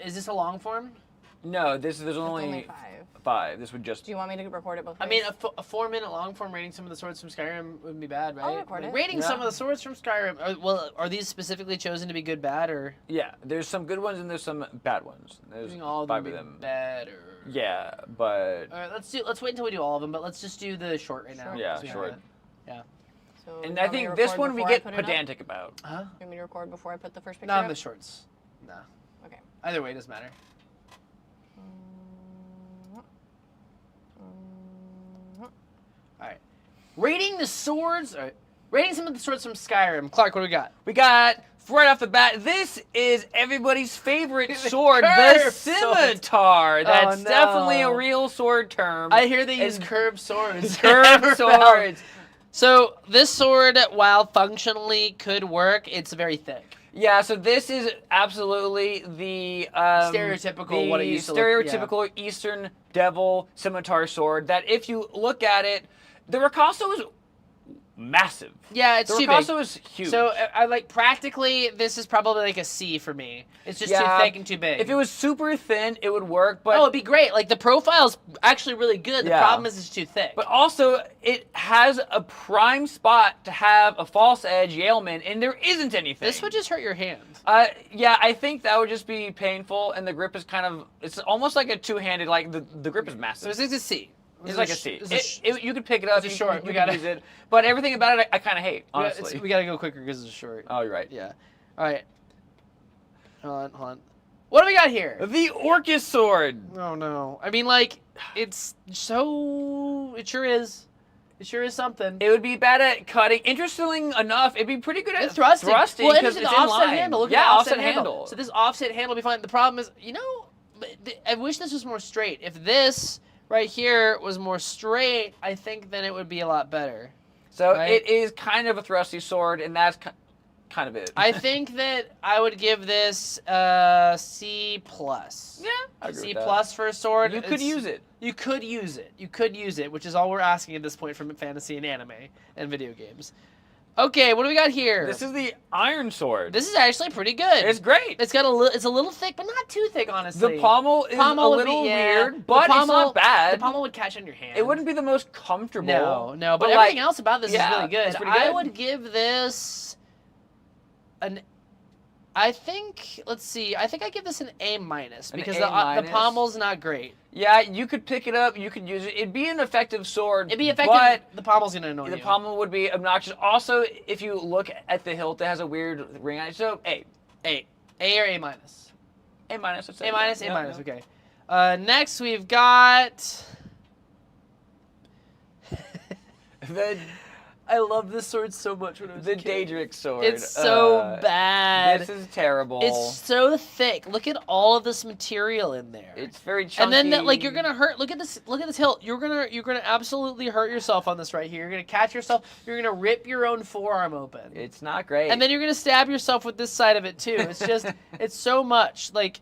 Speaker 1: Is this a long form?
Speaker 3: No, there's
Speaker 2: It's
Speaker 3: only
Speaker 2: only 5.
Speaker 3: 5. This would just.
Speaker 2: Do you want me to record it both ways?
Speaker 1: I mean, a 4-minute long form rating some of the swords from Skyrim wouldn't be bad, right?
Speaker 2: I'll record it.
Speaker 1: Rating
Speaker 3: Yeah.
Speaker 1: some of the swords from Skyrim. Are these specifically chosen to be good, bad, or
Speaker 3: Yeah, there's some good ones and there's some bad ones. There's
Speaker 1: rating all of
Speaker 3: 5
Speaker 1: them
Speaker 3: of
Speaker 1: be
Speaker 3: them.
Speaker 1: better?
Speaker 3: Yeah, but
Speaker 1: All right, let's wait until we do all of them, but let's just do the short right now.
Speaker 2: Sure.
Speaker 3: Yeah,
Speaker 1: 'cause we have
Speaker 3: short.
Speaker 1: it. Yeah.
Speaker 2: So
Speaker 3: and
Speaker 2: you
Speaker 3: I
Speaker 2: want me to
Speaker 3: think this
Speaker 2: record
Speaker 3: one we
Speaker 2: before I
Speaker 3: get
Speaker 2: put it up?
Speaker 3: pedantic about.
Speaker 1: Huh?
Speaker 2: You want me to record before I put the first picture
Speaker 1: Not
Speaker 2: up?
Speaker 1: the shorts. No.
Speaker 2: Okay.
Speaker 1: Either way, it doesn't matter. All right. Rating the swords. All right. Rating some of the swords from Skyrim. Clark, what do we got?
Speaker 3: We got right off the bat. This is everybody's favorite sword, the
Speaker 1: curved
Speaker 3: scimitar. That's
Speaker 1: no.
Speaker 3: definitely a real sword term.
Speaker 1: I hear they use
Speaker 3: And
Speaker 1: curved swords.
Speaker 3: curved swords.
Speaker 1: So this sword, while functionally could work, it's very thick.
Speaker 3: Yeah, so this is absolutely the
Speaker 1: Stereotypical what it used to look-
Speaker 3: stereotypical Eastern devil scimitar sword. That if you look at it, the ricasso is massive.
Speaker 1: Yeah, it's
Speaker 3: The
Speaker 1: too big.
Speaker 3: ricasso is huge.
Speaker 1: So I like practically this is probably like a C for me. It's just
Speaker 3: Yeah,
Speaker 1: too thick and too big.
Speaker 3: if it was super thin, it would work. But
Speaker 1: it'd be great. Like the profile's actually really good. The
Speaker 3: Yeah.
Speaker 1: problem is it's too thick.
Speaker 3: But also, it has a prime spot to have a false edge Yeoman, and there isn't anything.
Speaker 1: this would just hurt your hand.
Speaker 3: Yeah, I think that would just be painful, and the grip is kind of, it's almost like a two-handed, like the grip is
Speaker 1: So
Speaker 3: massive.
Speaker 1: this is a C.
Speaker 3: It's like a C. You could pick it up,
Speaker 1: it's a short.
Speaker 3: you
Speaker 1: We
Speaker 3: could
Speaker 1: gotta-
Speaker 3: use it, but everything about it I kind of hate, honestly.
Speaker 1: We gotta go quicker because it's short.
Speaker 3: Oh, you're right.
Speaker 1: Yeah. All right. Hold on. What do we got here?
Speaker 3: The Orcish sword.
Speaker 1: Oh no. I mean, like, it's so. It sure is. It sure is something.
Speaker 3: It would be bad at cutting. Interestingly enough, it'd be pretty good at
Speaker 1: It's thrusting.
Speaker 3: Well,
Speaker 1: Well,
Speaker 3: because
Speaker 1: it's
Speaker 3: it's
Speaker 1: the
Speaker 3: in
Speaker 1: offset
Speaker 3: line.
Speaker 1: handle. Look
Speaker 3: Yeah,
Speaker 1: at the
Speaker 3: offset handle.
Speaker 1: So this offset handle will be fine. The problem is, I wish this was more straight. If this right here was more straight, I think then it would be a lot better.
Speaker 3: So
Speaker 1: right?
Speaker 3: it is kind of a thrusty sword, and that's kind of it.
Speaker 1: I think that I would give this C+.
Speaker 3: Yeah, I agree
Speaker 1: C
Speaker 3: with that.
Speaker 1: plus for a sword.
Speaker 3: You could use it.
Speaker 1: You could use it. You could use it, which is all we're asking at this point from fantasy and anime and video games. Okay, what do we got here?
Speaker 3: This is the iron sword.
Speaker 1: This is actually pretty good.
Speaker 3: It's great.
Speaker 1: It's got it's a little thick, but not too thick, honestly.
Speaker 3: The pommel is a little weird, but it's not bad.
Speaker 1: The pommel would catch on your hand.
Speaker 3: It wouldn't be the most comfortable.
Speaker 1: No, but everything else about this is really good.
Speaker 3: It's pretty good.
Speaker 1: I would give this I think I give this an A- because the pommel's not great.
Speaker 3: Yeah, you could pick it up, you could use it. It'd be an effective sword.
Speaker 1: It'd be effective, but the pommel's gonna annoy you.
Speaker 3: The pommel would be obnoxious. Also, if you look at the hilt, it has a weird ring on it. So A.
Speaker 1: A or A-.
Speaker 3: A-, I'd say.
Speaker 1: A-, okay. Next we've got I love this sword so much when I was a kid.
Speaker 3: The Daedric sword.
Speaker 1: It's so bad.
Speaker 3: This is terrible.
Speaker 1: It's so thick. Look at all of this material in there.
Speaker 3: It's very chunky.
Speaker 1: And then you're gonna hurt. Look at this hilt. You're gonna absolutely hurt yourself on this right here. You're gonna catch yourself. You're gonna rip your own forearm open.
Speaker 3: It's not great.
Speaker 1: And then you're gonna stab yourself with this side of it too. It's just it's so much. And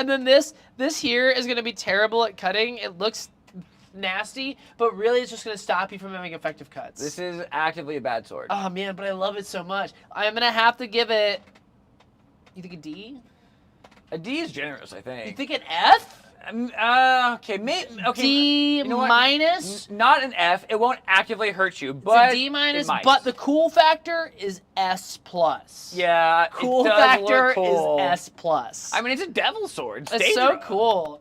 Speaker 1: then this here is gonna be terrible at cutting. It looks nasty, but really it's just going to stop you from having effective cuts.
Speaker 3: This is actively a bad sword.
Speaker 1: Oh man, but I love it so much. I'm going to have to give it, you think a D?
Speaker 3: A D is generous, I think.
Speaker 1: You think an F?
Speaker 3: Okay, okay.
Speaker 1: D
Speaker 3: you know
Speaker 1: minus?
Speaker 3: Not an F. It won't actively hurt you, but
Speaker 1: it's a D minus, but the cool factor is S plus.
Speaker 3: Yeah,
Speaker 1: cool
Speaker 3: it does
Speaker 1: factor
Speaker 3: look cool.
Speaker 1: is S plus.
Speaker 3: I mean, it's a devil sword.
Speaker 1: It's so cool.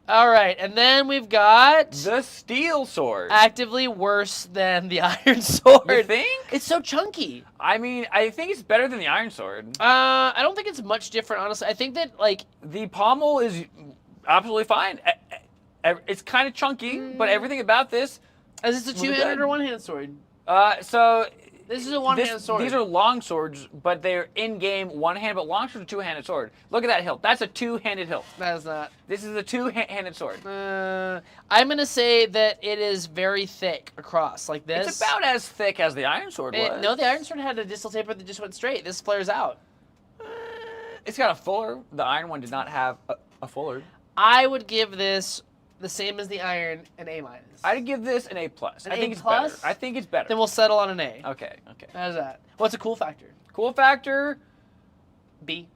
Speaker 1: All right, and then we've got
Speaker 3: the steel sword.
Speaker 1: Actively worse than the iron sword.
Speaker 3: You think?
Speaker 1: It's so chunky.
Speaker 3: I mean, I think it's better than the iron sword.
Speaker 1: I don't think it's much different, honestly. I think that,
Speaker 3: the pommel is absolutely fine. It's kind of chunky, but everything about this...
Speaker 1: Is this a two-handed or one-handed sword?
Speaker 3: So...
Speaker 1: This is a one-handed sword.
Speaker 3: These are long swords, but they're in-game one-handed, but long swords are two-handed sword. Look at that hilt. That's a two-handed hilt.
Speaker 1: That is not.
Speaker 3: This is a two-handed sword.
Speaker 1: I'm going to say that it is very thick across, like this.
Speaker 3: It's about as thick as the iron sword was.
Speaker 1: No, the iron sword had a distal taper that just went straight. This flares out.
Speaker 3: It's got a fuller. The iron one did not have a fuller.
Speaker 1: I would give this the same as the iron, an A minus.
Speaker 3: I'd give this an A plus.
Speaker 1: I
Speaker 3: think it's better. I think it's better.
Speaker 1: Then we'll settle on an A.
Speaker 3: Okay.
Speaker 1: How's that? What's a cool factor?
Speaker 3: Cool factor,
Speaker 1: B.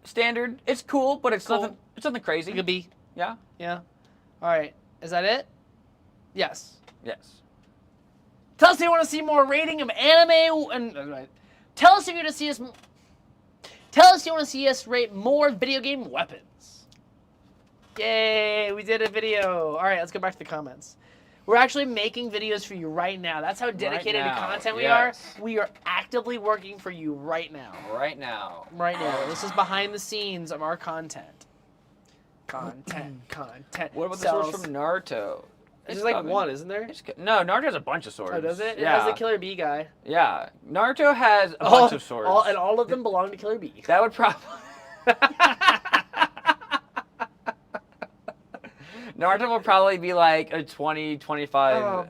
Speaker 3: Standard. It's cool, but it's nothing. It's nothing crazy.
Speaker 1: Like a B.
Speaker 3: Yeah.
Speaker 1: Yeah. All right. Is that it? Yes.
Speaker 3: Yes.
Speaker 1: Tell us if you want to see more rating of anime, and tell us if you want to see us. Tell us if you want to see us rate more video game weapons. Yay, we did a video. All right, let's go back to the comments. We're actually making videos for you right now. That's how dedicated to content we are. We are actively working for you right now.
Speaker 3: Right now.
Speaker 1: This is behind the scenes of our content. Content.
Speaker 3: What about the swords from Naruto?
Speaker 1: There's like one, isn't there?
Speaker 3: No, Naruto has a bunch of swords.
Speaker 1: Oh, does it?
Speaker 3: Yeah.
Speaker 1: It has the Killer Bee guy.
Speaker 3: Yeah. Naruto has a bunch of swords.
Speaker 1: And all of them belong to Killer Bee.
Speaker 3: That would probably... Naruto will probably be like a 20, 25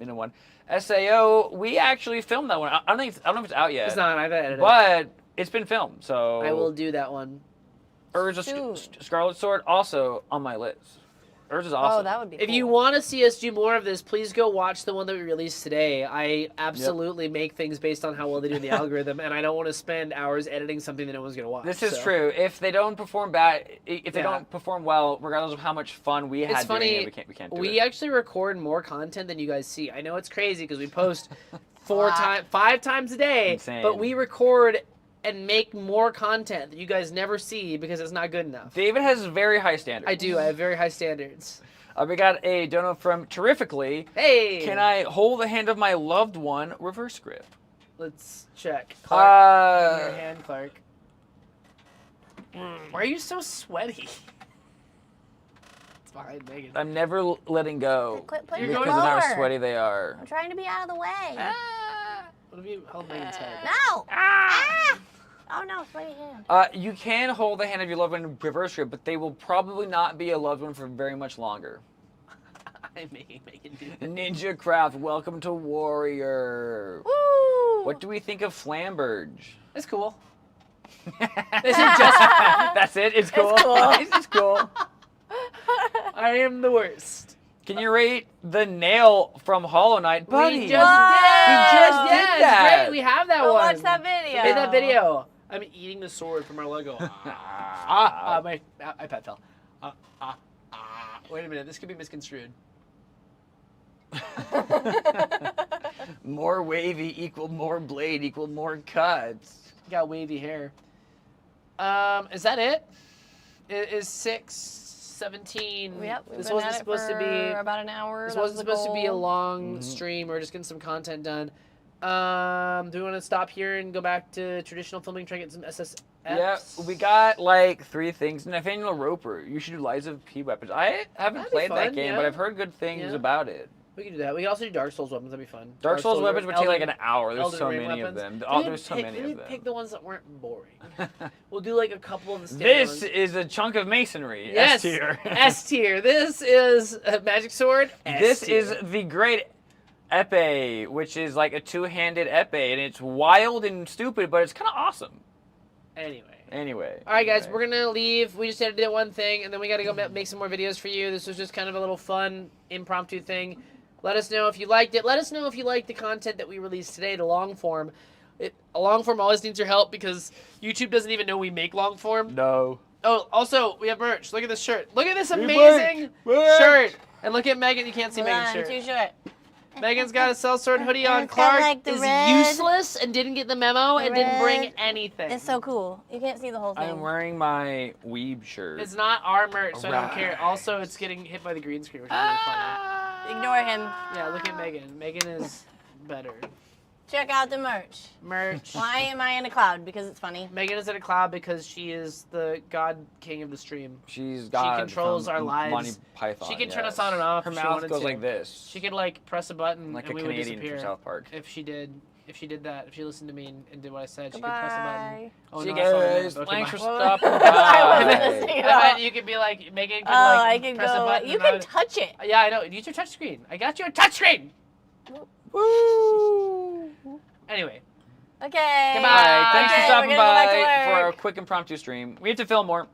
Speaker 3: minute one. SAO, we actually filmed that one. I don't know if it's out yet.
Speaker 1: It's not. I've edited it.
Speaker 3: But it's been filmed, so...
Speaker 1: I will do that one.
Speaker 3: Urza's Scarlet Sword, also on my list. Urza's awesome.
Speaker 2: Oh, that would be cool.
Speaker 1: If you want to see us do more of this, please go watch the one that we released today. I absolutely make things based on how well they do in the algorithm, and I don't want to spend hours editing something that no one's going to watch.
Speaker 3: This is true. If they don't perform if they don't perform well, regardless of how much fun we had doing it, we can't do it.
Speaker 1: We actually record more content than you guys see. I know it's crazy because we post 5 times a day,
Speaker 3: Insane. But
Speaker 1: we record and make more content that you guys never see because it's not good enough.
Speaker 3: David has very high standards.
Speaker 1: I do. I have very high standards.
Speaker 3: We got a dono from Terrifically.
Speaker 1: Hey!
Speaker 3: Can I hold the hand of my loved one? Reverse grip.
Speaker 1: Let's check. Clark, your hand, Clark. Why are you so sweaty? It's behind Megan.
Speaker 3: I'm never letting go
Speaker 2: Put
Speaker 3: because
Speaker 2: it
Speaker 3: of
Speaker 2: lower.
Speaker 3: how sweaty they are.
Speaker 2: I'm trying to be out of the way.
Speaker 1: What if you held Megan's head?
Speaker 2: No! Ah! Oh no, sweaty hand.
Speaker 3: You can hold the hand of your loved one in reverse grip, but they will probably not be a loved one for very much longer.
Speaker 1: I'm making Megan do that.
Speaker 3: Ninja Craft, welcome to Warrior.
Speaker 2: Woo!
Speaker 3: What do we think of Flamberge?
Speaker 1: It's cool.
Speaker 3: That's it? It's cool?
Speaker 2: It's cool.
Speaker 3: It's just cool.
Speaker 1: I am the worst.
Speaker 3: Can you rate the nail from Hollow Knight? Buddy,
Speaker 1: We just did.
Speaker 3: We just did
Speaker 1: Yeah,
Speaker 3: that.
Speaker 1: it's great. We have that
Speaker 2: Go
Speaker 1: one.
Speaker 2: watch that video.
Speaker 1: We made that video. I'm eating the sword from our Lego. My iPad fell. Wait a minute. This could be misconstrued.
Speaker 3: More wavy equal more blade equal more cuts.
Speaker 1: Got wavy hair. Is that it? Is 6:17?
Speaker 2: Yep, we've
Speaker 1: This
Speaker 2: been
Speaker 1: wasn't
Speaker 2: at it
Speaker 1: supposed to
Speaker 2: for
Speaker 1: be.
Speaker 2: about an hour.
Speaker 1: This
Speaker 2: That was
Speaker 1: wasn't
Speaker 2: the
Speaker 1: supposed to be a
Speaker 2: goal.
Speaker 1: long stream. We're just getting some content done. Do we want to stop here and go back to traditional filming, try to get some SSFs?
Speaker 3: Yeah, we got like 3 things. Nathaniel Roper, you should do Lies of P weapons. I haven't
Speaker 1: That'd be
Speaker 3: played that
Speaker 1: fun,
Speaker 3: game,
Speaker 1: yeah.
Speaker 3: but I've heard good things
Speaker 1: Yeah.
Speaker 3: about it.
Speaker 1: We can do that. We can also do Dark Souls weapons. That'd be fun.
Speaker 3: Dark Souls weapons would take like
Speaker 1: Elden-
Speaker 3: an hour. There's
Speaker 1: Elden
Speaker 3: so
Speaker 1: Ring
Speaker 3: many
Speaker 1: weapons.
Speaker 3: of them.
Speaker 1: We
Speaker 3: Oh,
Speaker 1: need
Speaker 3: there's so
Speaker 1: pick-
Speaker 3: many
Speaker 1: we
Speaker 3: of
Speaker 1: need to
Speaker 3: them.
Speaker 1: Pick the ones that weren't boring. We'll do like a couple of the standard
Speaker 3: This
Speaker 1: ones.
Speaker 3: is a chunk of masonry.
Speaker 1: Yes,
Speaker 3: S tier.
Speaker 1: S tier. This is a magic sword. S
Speaker 3: This
Speaker 1: tier.
Speaker 3: is the great epee, which is like a 2-handed epee, and it's wild and stupid, but it's kind of awesome.
Speaker 1: Anyway. All right, guys, we're gonna leave. We just had to do one thing, and then we got to go make some more videos for you. This was just kind of a little fun, impromptu thing. Let us know if you liked it. Let us know if you liked the content that we released today, the long form. A long form always needs your help because YouTube doesn't even know we make long form.
Speaker 3: No.
Speaker 1: Oh, also, we have merch. Look at this shirt. Look at this
Speaker 3: We
Speaker 1: amazing
Speaker 3: merch.
Speaker 1: shirt. And look at Megan. You can't see
Speaker 2: Hold
Speaker 1: Megan's
Speaker 2: on,
Speaker 1: shirt.
Speaker 2: too short.
Speaker 1: Megan's got a Cell Sword hoodie on.
Speaker 2: It's got,
Speaker 1: Clark
Speaker 2: like, the
Speaker 1: is
Speaker 2: red-
Speaker 1: useless and didn't get the memo and didn't bring
Speaker 2: red.
Speaker 1: anything.
Speaker 2: It's so cool. You can't see the whole thing.
Speaker 3: I'm wearing my weeb shirt.
Speaker 1: It's not our merch, so I don't care.
Speaker 3: Alright.
Speaker 1: Also, it's getting hit by the green screen, which is really funny.
Speaker 2: Ignore him.
Speaker 1: Yeah, look at Megan. Megan is better.
Speaker 2: Check out the merch.
Speaker 1: Merch.
Speaker 2: Why am I in a cloud? Because it's funny.
Speaker 1: Megan is in a cloud because she is the god king of the stream.
Speaker 3: She's God
Speaker 1: controls
Speaker 3: from
Speaker 1: our lives.
Speaker 3: Monty Python.
Speaker 1: She can turn
Speaker 3: yes.
Speaker 1: us on and off
Speaker 3: Her
Speaker 1: if she
Speaker 3: mouth
Speaker 1: wanted
Speaker 3: goes
Speaker 1: to.
Speaker 3: like this.
Speaker 1: She could like press a button
Speaker 3: like
Speaker 1: and
Speaker 3: a
Speaker 1: we would
Speaker 3: Canadian
Speaker 1: disappear.
Speaker 3: from South Park.
Speaker 1: If she did that, if she listened to me and did what I said,
Speaker 2: Goodbye.
Speaker 1: she could press a button. Oh,
Speaker 3: See you
Speaker 1: no, that's not what I
Speaker 3: guys.
Speaker 1: meant.
Speaker 3: Thanks for
Speaker 1: Okay, bye.
Speaker 3: stopping
Speaker 2: I wasn't
Speaker 3: by.
Speaker 2: listening at
Speaker 1: I
Speaker 2: all.
Speaker 1: meant you could be like Megan could
Speaker 2: Oh,
Speaker 1: like
Speaker 2: I can
Speaker 1: press a
Speaker 2: go.
Speaker 1: button.
Speaker 2: You
Speaker 1: and I
Speaker 2: can
Speaker 1: would-
Speaker 2: touch it.
Speaker 1: Yeah, I know. Use your touchscreen. I got you a touchscreen.
Speaker 3: Woo!
Speaker 2: Okay.
Speaker 1: Goodbye.
Speaker 3: Alright, thanks
Speaker 2: Okay,
Speaker 3: for stopping
Speaker 2: we're gonna go back to
Speaker 3: by for
Speaker 2: work.
Speaker 3: a quick impromptu stream. We have to film more.